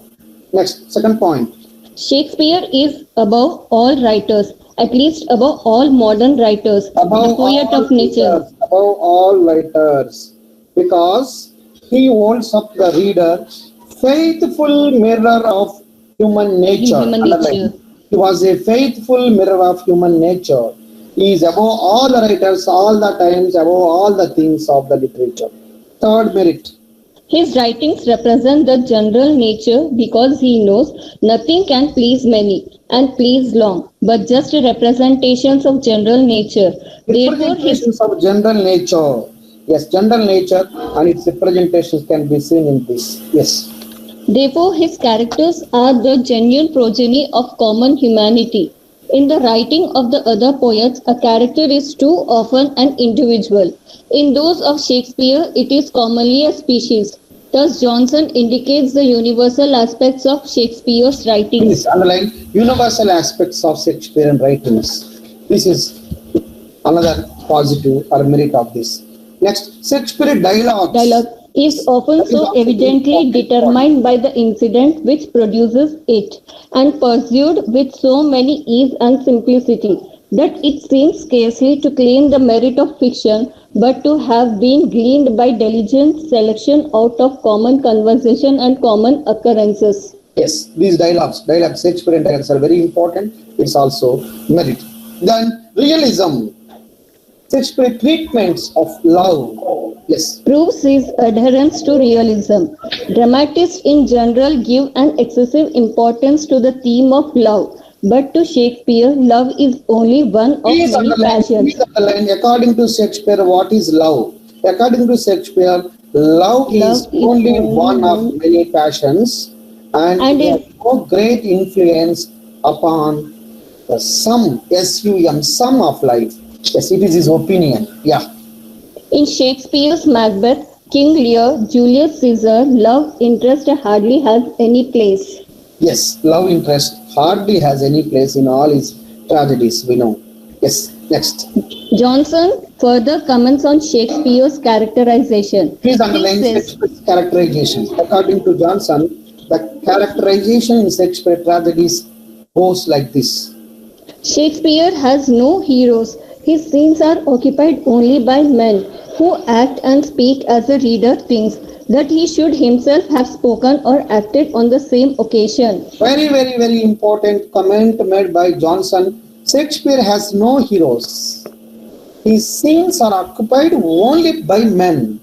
Next, second point. Shakespeare is above all writers, at least above all modern writers, above the poet of nature. Above all writers, because he holds up the reader faithful mirror of human nature. He was a faithful mirror of human nature. He is above all the writers, all the times, above all the things of the literature. Third merit. His writings represent the general nature because he knows nothing can please many and please long, but just representations of general nature. Representations of general nature. Yes, general nature and its representations can be seen in this. Yes. Therefore, his characters are the genuine progeny of common humanity. In the writing of the other poets, a character is too often an individual. In those of Shakespeare, it is commonly a species. Thus, Johnson indicates the universal aspects of Shakespeare's writings. Please underline universal aspects of Shakespearean writings. This is another positive or merit of this. Next, Shakespeare dialogue is often so evidently determined by the incident which produces it and pursued with so many ease and simplicity that it seems scarcely to claim the merit of fiction but to have been gleaned by diligent selection out of common conversation and common occurrences. Yes, these dialogues, Shakespearean dialogues are very important. It's also merit. Then realism. Shakespeare treatments of love. Yes. Proves his adherence to realism. Dramatists in general give an excessive importance to the theme of love. But to Shakespeare, love is only one of many passions. According to Shakespeare, what is love? According to Shakespeare, love is only one of many passions and it has no great influence upon the sum, S-U-M, sum of life. Yes, it is his opinion. Yeah. In Shakespeare's Macbeth, King Lear, Julius Caesar, love interest hardly has any place. Yes, love interest hardly has any place in all his tragedies, we know. Yes, Next. Johnson further comments on Shakespeare's characterization. Please underline Shakespeare's characterization. According to Johnson, the characterization in Shakespeare tragedies goes like this. Shakespeare has no heroes. His scenes are occupied only by men who act and speak as the reader thinks that he should himself have spoken or acted on the same occasion. Very, very, very important comment made by Johnson. Shakespeare has no heroes. His scenes are occupied only by men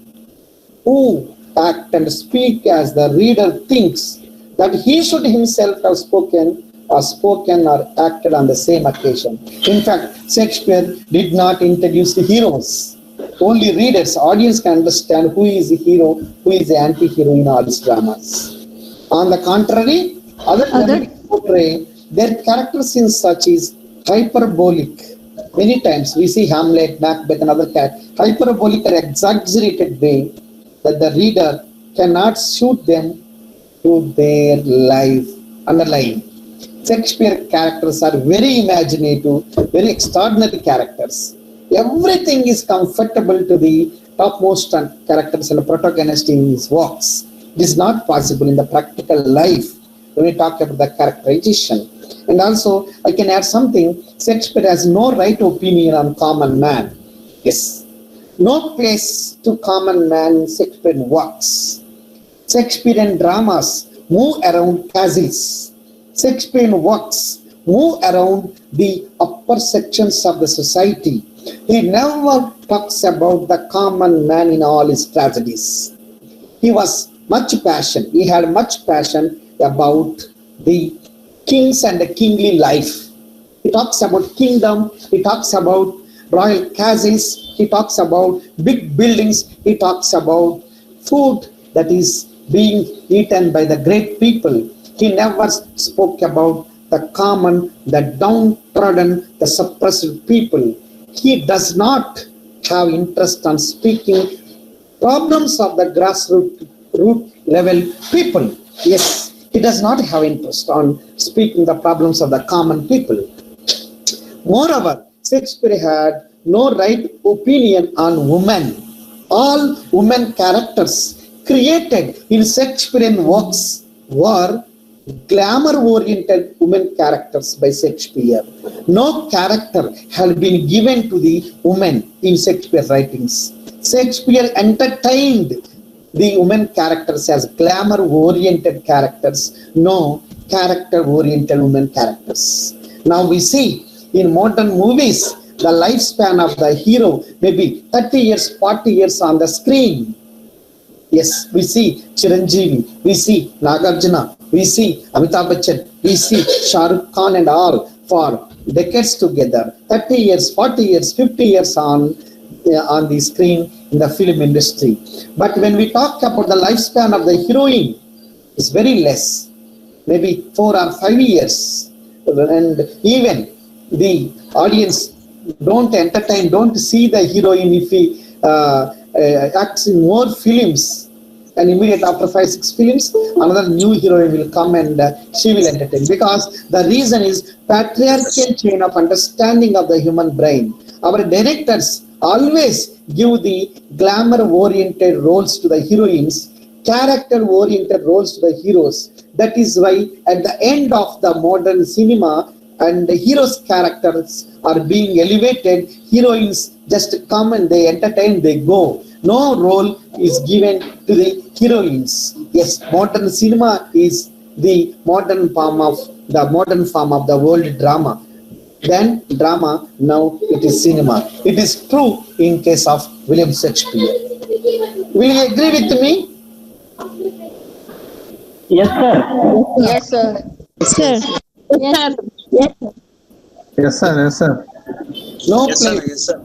who act and speak as the reader thinks that he should himself have spoken or acted on the same occasion. In fact, Shakespeare did not introduce the heroes. Only readers, audience can understand who is the hero, who is the anti-hero in all his dramas. On the contrary, other portray their characters in such is hyperbolic. Many times we see Hamlet, Macbeth and other characters, hyperbolic or exaggerated way that the reader cannot suit them to their life underlying. Shakespeare characters are very imaginative, very extraordinary characters. Everything is comfortable to the topmost characters and protagonist in his works. It is not possible in the practical life when we talk about the characterization. And also, I can add something. Shakespeare has no right opinion on common man. Yes. No place to common man in Shakespearean works. Shakespearean dramas move around castles. Shakespearean works move around the upper sections of the society. He never talks about the common man in all his tragedies. He was much passion. He had much passion about the kings and the kingly life. He talks about kingdom. He talks about royal castles. He talks about big buildings. He talks about food that is being eaten by the great people. He never spoke about the common, the downtrodden, the suppressed people. He does not have interest on speaking problems of the grassroots level people. Yes, he does not have interest on speaking the problems of the common people. Moreover, Shakespeare had no right opinion on women. All women characters created in Shakespearean works were glamour-oriented women characters by Shakespeare. No character had been given to the women in Shakespeare's writings. Shakespeare entertained the women characters as glamour-oriented characters, no character-oriented women characters. Now we see in modern movies, the lifespan of the hero may be 30 years, 40 years on the screen. Yes, we see Chiranjeevi, we see Nagarjuna, we see Amitabh Bachchan, we see Shah Rukh Khan and all for decades together, 30 years, 40 years, 50 years on the screen in the film industry. But when we talk about the lifespan of the heroine, it's very less, maybe 4 or 5 years. And even the audience don't entertain, don't see the heroine if he acts in more films. And immediately after 5-6 films, another new heroine will come and she will entertain. Because the reason is patriarchal chain of understanding of the human brain. Our directors always give the glamour-oriented roles to the heroines, character-oriented roles to the heroes. That is why at the end of the modern cinema, and the heroes' characters are being elevated, heroines just come and they entertain, they go. No role is given to the heroines. Yes, modern cinema is the modern form of the world drama. Then drama, now it is cinema. It is true in case of William Shakespeare. Will you agree with me? Yes, sir. Yes, sir. Sir. Yes, sir. Yes, sir. Yes, sir. No place. Yes, sir.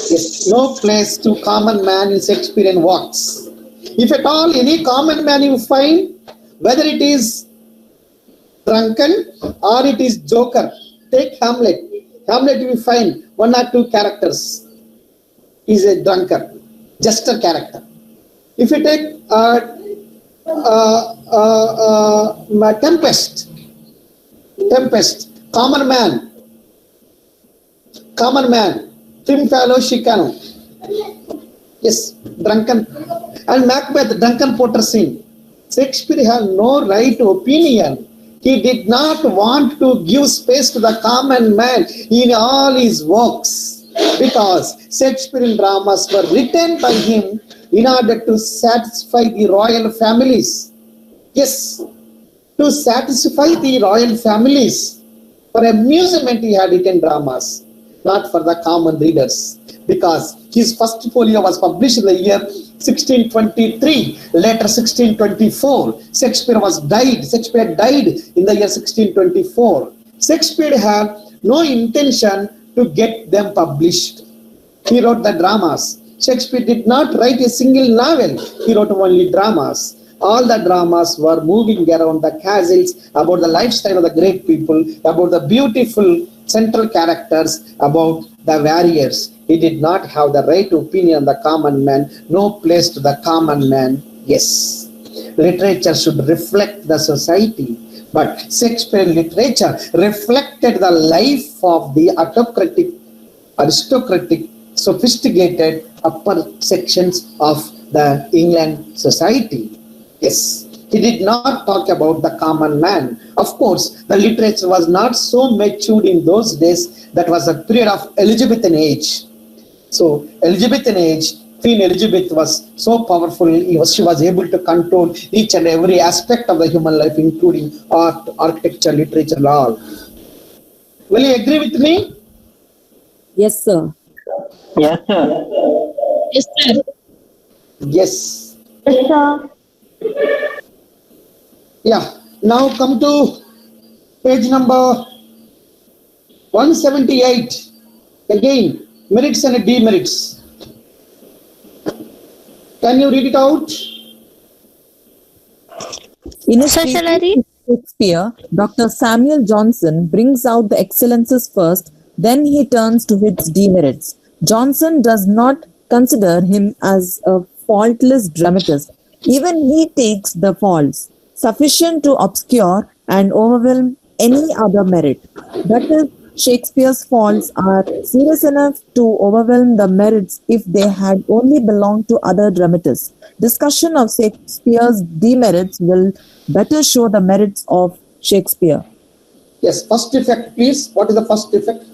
Yes, no place to common man in Shakespearean works. If at all any common man you find, whether it is drunken or it is joker, take Hamlet. Hamlet you find 1 or 2 characters. He is a drunkard, just a character. If you take Tempest, common man, common man, trim fellow Chicano. Yes, drunken. And Macbeth, drunken porter scene. Shakespeare had no right to opinion. He did not want to give space to the common man in all his works, because Shakespearean dramas were written by him in order to satisfy the royal families. Yes, to satisfy the royal families. For amusement he had written dramas, not for the common readers, because his first folio was published in the year 1623, later 1624. Shakespeare died in the year 1624. Shakespeare had no intention to get them published. He wrote the dramas. Shakespeare did not write a single novel. He wrote only dramas. All the dramas were moving around the castles, about the lifestyle of the great people, about the beautiful central characters, about the warriors. He did not have the right opinion of the common man, no place to the common man. Yes, literature should reflect the society, but Shakespearean literature reflected the life of the aristocratic, sophisticated upper sections of the England society. Yes, he did not talk about the common man. Of course, the literature was not so matured in those days. That was a period of Elizabethan age. So, Elizabethan age, Queen Elizabeth was so powerful, she was able to control each and every aspect of the human life, including art, architecture, literature, and all. Will you agree with me? Yes, sir. Yes, sir. Yes, sir. Yes. Yes, sir. Yeah. Now come to page number 178. Again, merits and demerits. Can you read it out? In Sir, shall I read? Shakespeare, Dr. Samuel Johnson brings out the excellences first, then he turns to its demerits. Johnson does not consider him as a faultless dramatist. Even he takes the faults, sufficient to obscure and overwhelm any other merit. That is, Shakespeare's faults are serious enough to overwhelm the merits if they had only belonged to other dramatists. Discussion of Shakespeare's demerits will better show the merits of Shakespeare. Yes, first defect, please. What is the first defect?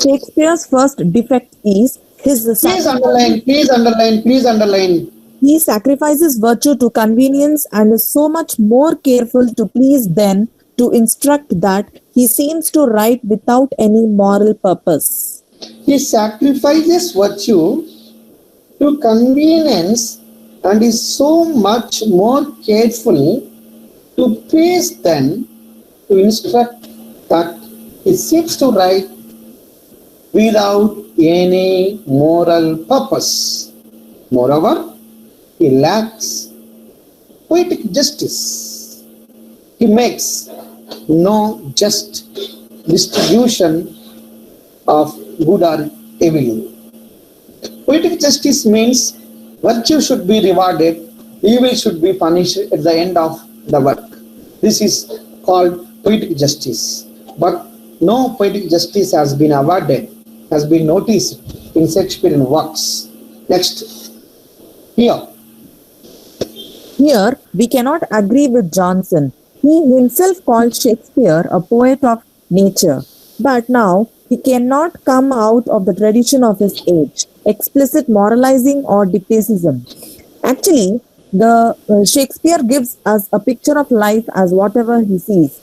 Shakespeare's first defect is his Please underline. He sacrifices virtue to convenience and is so much more careful to please than to instruct that he seems to write without any moral purpose. He sacrifices virtue to convenience and is so much more careful to please than to instruct that he seems to write without any moral purpose. Moreover, he lacks poetic justice. He makes no just distribution of good or evil. Poetic justice means virtue should be rewarded, evil should be punished at the end of the work. This is called poetic justice. But no poetic justice has been awarded, has been noticed in Shakespearean works. Next, here we cannot agree with Johnson. He himself called Shakespeare a poet of nature, but now he cannot come out of the tradition of his age, explicit moralizing or dictacism. Actually, the Shakespeare gives us a picture of life as whatever he sees.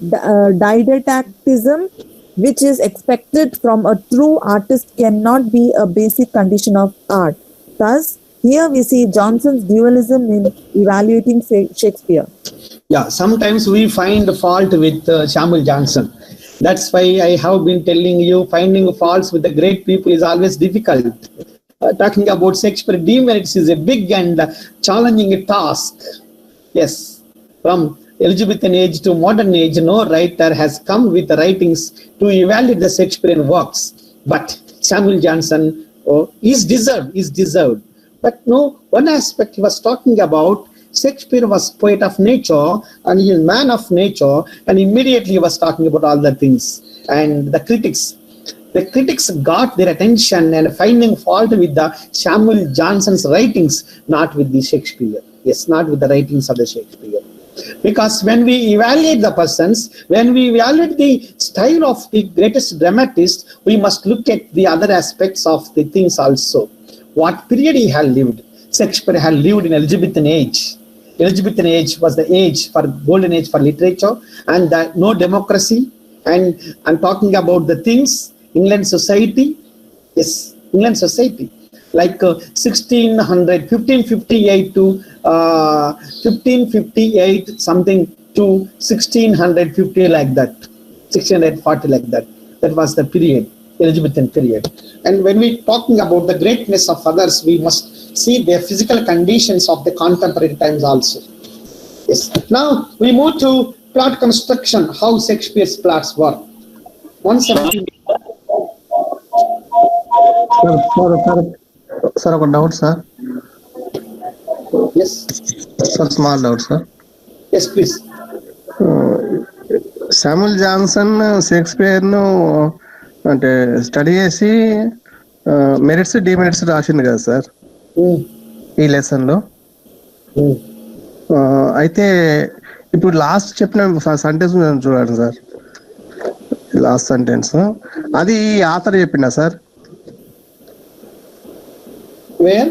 Didacticism, which is expected from a true artist, cannot be a basic condition of art. Thus, here we see Johnson's dualism in evaluating Shakespeare. Yeah, sometimes we find fault with Samuel Johnson. That's why I have been telling you, finding faults with the great people is always difficult. Talking about Shakespeare demerits is a big and challenging task. Yes, from Elizabethan age to modern age, no writer has come with the writings to evaluate the Shakespearean works. But Samuel Johnson is deserved. But no, one aspect he was talking about Shakespeare was poet of nature and he is man of nature, and immediately he was talking about all the things. And the critics got their attention and finding fault with the Samuel Johnson's writings, not with the Shakespeare. Yes, not with the writings of the Shakespeare. Because when we evaluate the persons, when we evaluate the style of the greatest dramatist, we must look at the other aspects of the things also. What period he had lived. Shakespeare had lived in Elizabethan age. Elizabethan age was the age for golden age for literature, and no democracy. And I'm talking about the things, England society. Yes, England society. Like 1558 to 1558 something to 1650 like that. 1640 like that. That was the period, Elizabethan period. And when we talking about the greatness of others, we must see their physical conditions of the contemporary times also. Yes. Now we move to plot construction, how Shakespeare's plots were. 170. Sir, I have a doubt, sir. Yes. Sir, small doubt, sir. Yes, please. Samuel Johnson, Shakespeare, study చేసి merits demerits రాసింది కదా sir ఈ lesson లో. అయితే ఇప్పుడు last చెప్పిన sentence చూడండి sir, last sentence అది ఆథర్ చెప్పిండా sir? Where?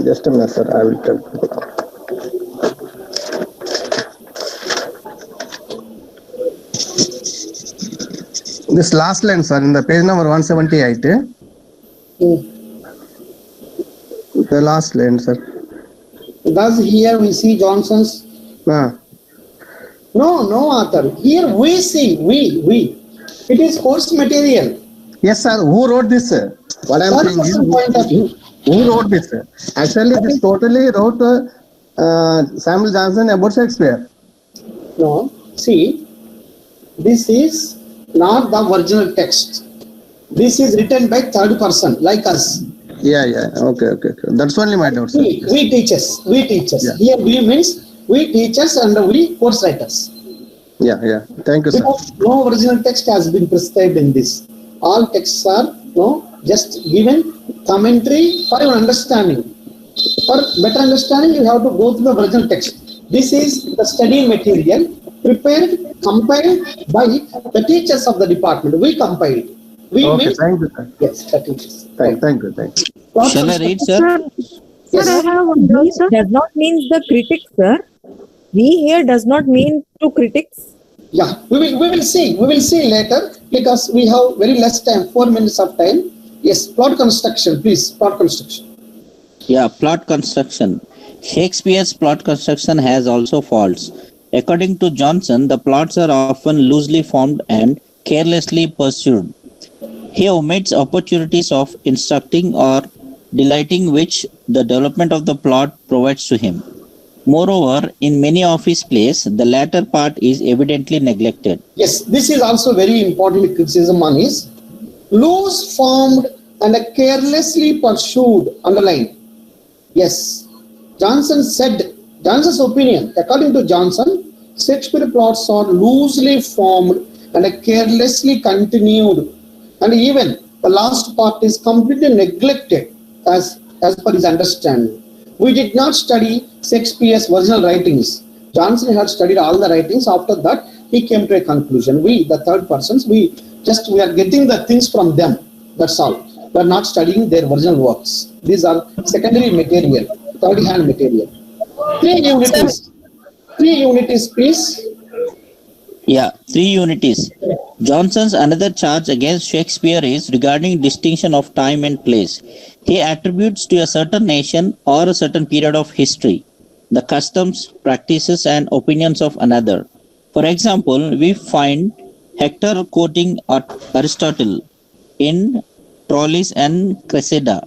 Just a minute, sir. I will tell. This last line, sir, in the page number 178. The last line, sir. Does here we see Johnson's? No, author. Here we see, we. It is course material. Yes, sir. Who wrote this, sir? What I am saying is, who wrote this? Actually, this totally wrote Samuel Johnson about Shakespeare. No, see, this is not the original text. This is written by third person, like us. Yeah. Okay. That's only my doubt, sir. We teachers. Yeah. Here we means we teachers and we course writers. Yeah. Thank you, sir. Because no original text has been prescribed in this. All texts are just given commentary for your understanding. For better understanding, you have to go through the original text. This is the study material prepared, compiled by the teachers of the department. We compiled. Okay, thank you, sir. Yes, the teachers. Thank you. Shall I read, sir? Yes. Sir, I have one doubt, sir. Does not mean the critics, sir. We here does not mean to critics. Yeah, we will see later, because we have very less time, 4 minutes of time. Yes, plot construction, please. Plot construction. Yeah, plot construction. Shakespeare's plot construction has also faults. According to Johnson, the plots are often loosely formed and carelessly pursued. He omits opportunities of instructing or delighting which the development of the plot provides to him. Moreover, in many of his plays, the latter part is evidently neglected. Yes, this is also very important criticism on his loose formed and carelessly pursued, underline. Yes, Johnson's opinion, according to Johnson, Shakespeare plots are loosely formed and carelessly continued, and even the last part is completely neglected as per his understanding. We did not study Shakespeare's original writings. Johnson had studied all the writings. After that, he came to a conclusion. We, the third persons, we are getting the things from them. That's all. We are not studying their original works. These are secondary material, third-hand material. 3 unities, please. Yeah, 3 unities. Johnson's another charge against Shakespeare is regarding distinction of time and place. He attributes to a certain nation or a certain period of history the customs, practices, and opinions of another. For example, we find Hector quoting Aristotle in Troilus and Cressida.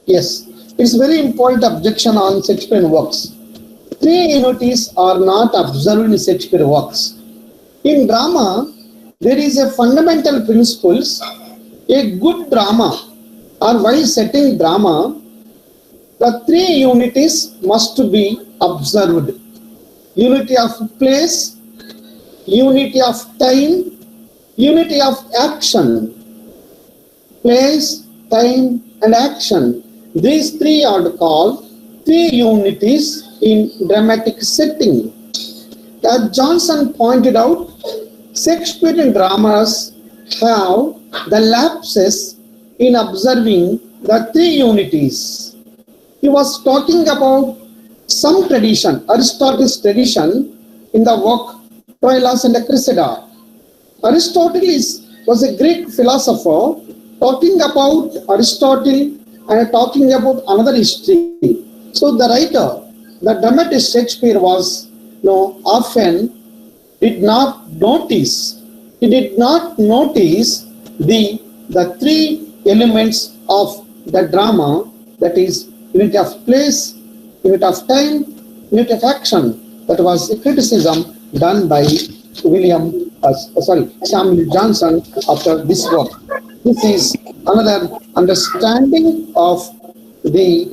Yes, it's very important objection on Shakespearean works. 3 unities are not observed in Shakespeare works. In drama, there is a fundamental principles. A good drama, or while setting drama, The three unities must be observed. Unity of place, unity of time, unity of action. Place, time and action. These three are called three unities in dramatic setting. As Johnson pointed out, Shakespearean dramas have the lapses in observing the three unities. He was talking about some tradition, Aristotle's tradition, in the work Troilus and Cressida. Aristotle was a Greek philosopher talking about Aristotle and talking about another history. So the writer, the dramatist Shakespeare was often did not notice the three elements of the drama, that is unity of place, unity of time, unity of action. That was a criticism done by Samuel Johnson after this work. This is another understanding of the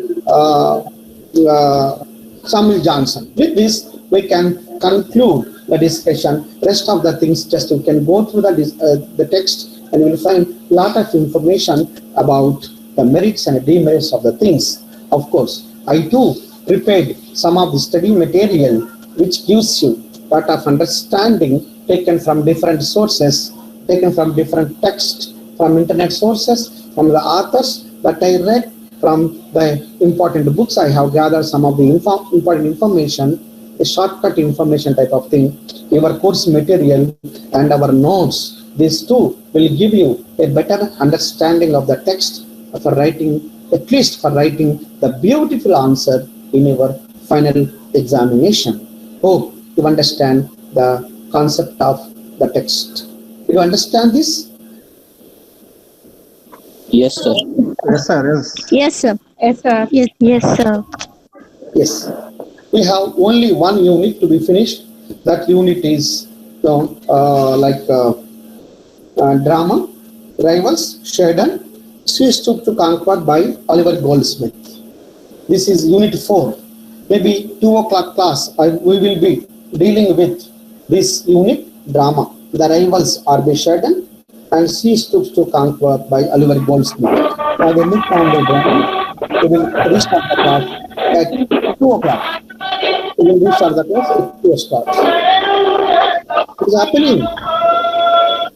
Samuel Johnson. With this, we can conclude the discussion. Rest of the things, just you can go through the text and you will find a lot of information about the merits and demerits of the things. Of course, I too prepared some of the study material which gives you a lot of understanding taken from different sources, taken from different texts, from internet sources, from the authors that I read, from the important books. I have gathered some of the important information, a shortcut information type of thing. Your course material and our notes, these two will give you a better understanding of the text for writing, at least for writing the beautiful answer in your final examination. Hope you understand the concept of the text. Do you understand this? Yes, sir. Yes, sir. Yes, sir. Yes, sir. Yes. Yes, sir. Yes. We have only one unit to be finished. That unit is drama, Rivals, Sheridan, She Stooped to Conquer by Oliver Goldsmith. This is unit 4. Maybe 2 o'clock class, we will be dealing with this unit, drama. The Rivals are by Sheridan and She Stoops to Conquer by Oliver Goldsmith. I will look on the drama. We will restart the class at 2 o'clock. We will restart the class at 2 o'clock. What is happening?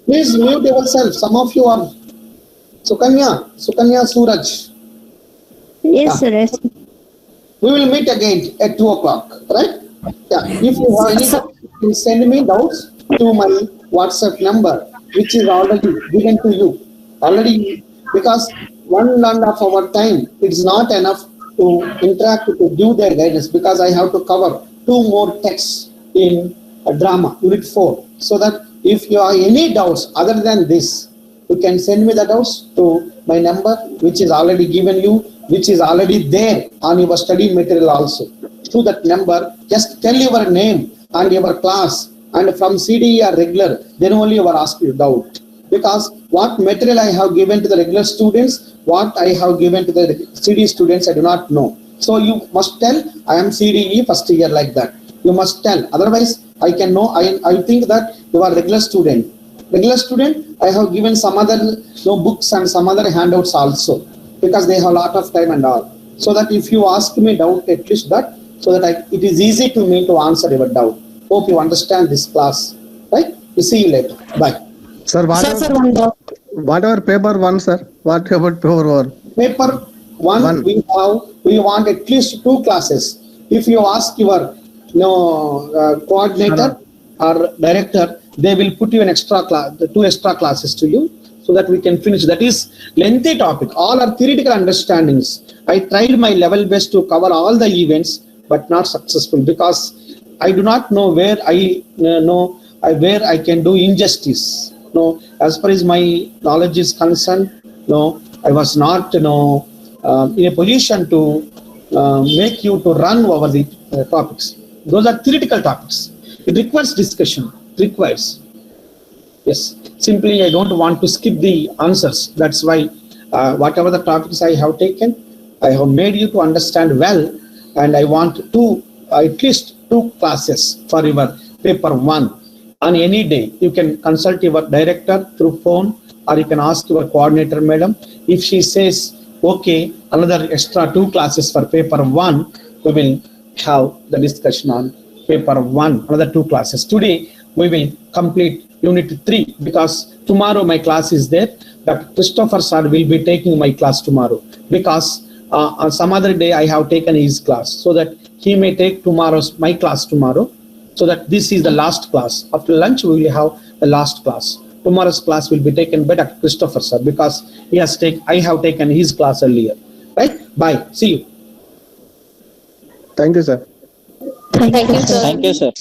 Please mute yourself. Some of you are Sukanya, Suraj. Yes, sir. Yes. We will meet again at 2 o'clock, right? Yeah. If you have any, you send me doubts to my WhatsApp number, which is already given to you. Already, because 1.5 hour time, it's not enough to interact, to give their guidance, because I have to cover 2 more texts in a drama, unit 4. So that if you have any doubts other than this, you can send me the doubts to my number, which is already given you, which is already there on your study material also. To that number, just tell your name and your class, and from CDE or regular, then only you are asked your doubt. Because what material I have given to the regular students, what I have given to the CDE students, I do not know. So you must tell, I am CDE first year, like that. You must tell. Otherwise, I can know, I think that you are regular student. Regular student, I have given some other books and some other handouts also, because they have a lot of time and all. So that if you ask me doubt, at least that, so that it is easy to me to answer your doubt. Hope you understand this class, right? We see you later. Bye. Sir, what about paper 1, sir? What about paper 1? Paper 1, we want at least 2 classes. If you ask your coordinator or director, they will put you an extra class, 2 extra classes to you, so that we can finish. That is lengthy topic. All are theoretical understandings. I tried my level best to cover all the events, but not successful, because I do not know where I can do injustice. As far as my knowledge is concerned, I was not in a position to make you to run over the topics. Those are theoretical topics. It requires discussion. Requires. Yes. Simply, I don't want to skip the answers. That's why whatever the topics I have taken, I have made you to understand well, and I want at least 2 classes for your paper 1. On any day, you can consult your director through phone, or you can ask your coordinator, madam. If she says, okay, another extra 2 classes for paper 1, we will have the discussion on paper 1, another 2 classes. Today, we will complete unit 3 because tomorrow my class is there. Dr. Christopher sir will be taking my class tomorrow because on some other day I have taken his class, so that he may take my class tomorrow, so that this is the last class. After lunch we will have the last class. Tomorrow's class will be taken by Dr. Christopher sir because I have taken his class earlier. Right? Bye. See you. Thank you, sir. Thank you, sir. Thank you, sir.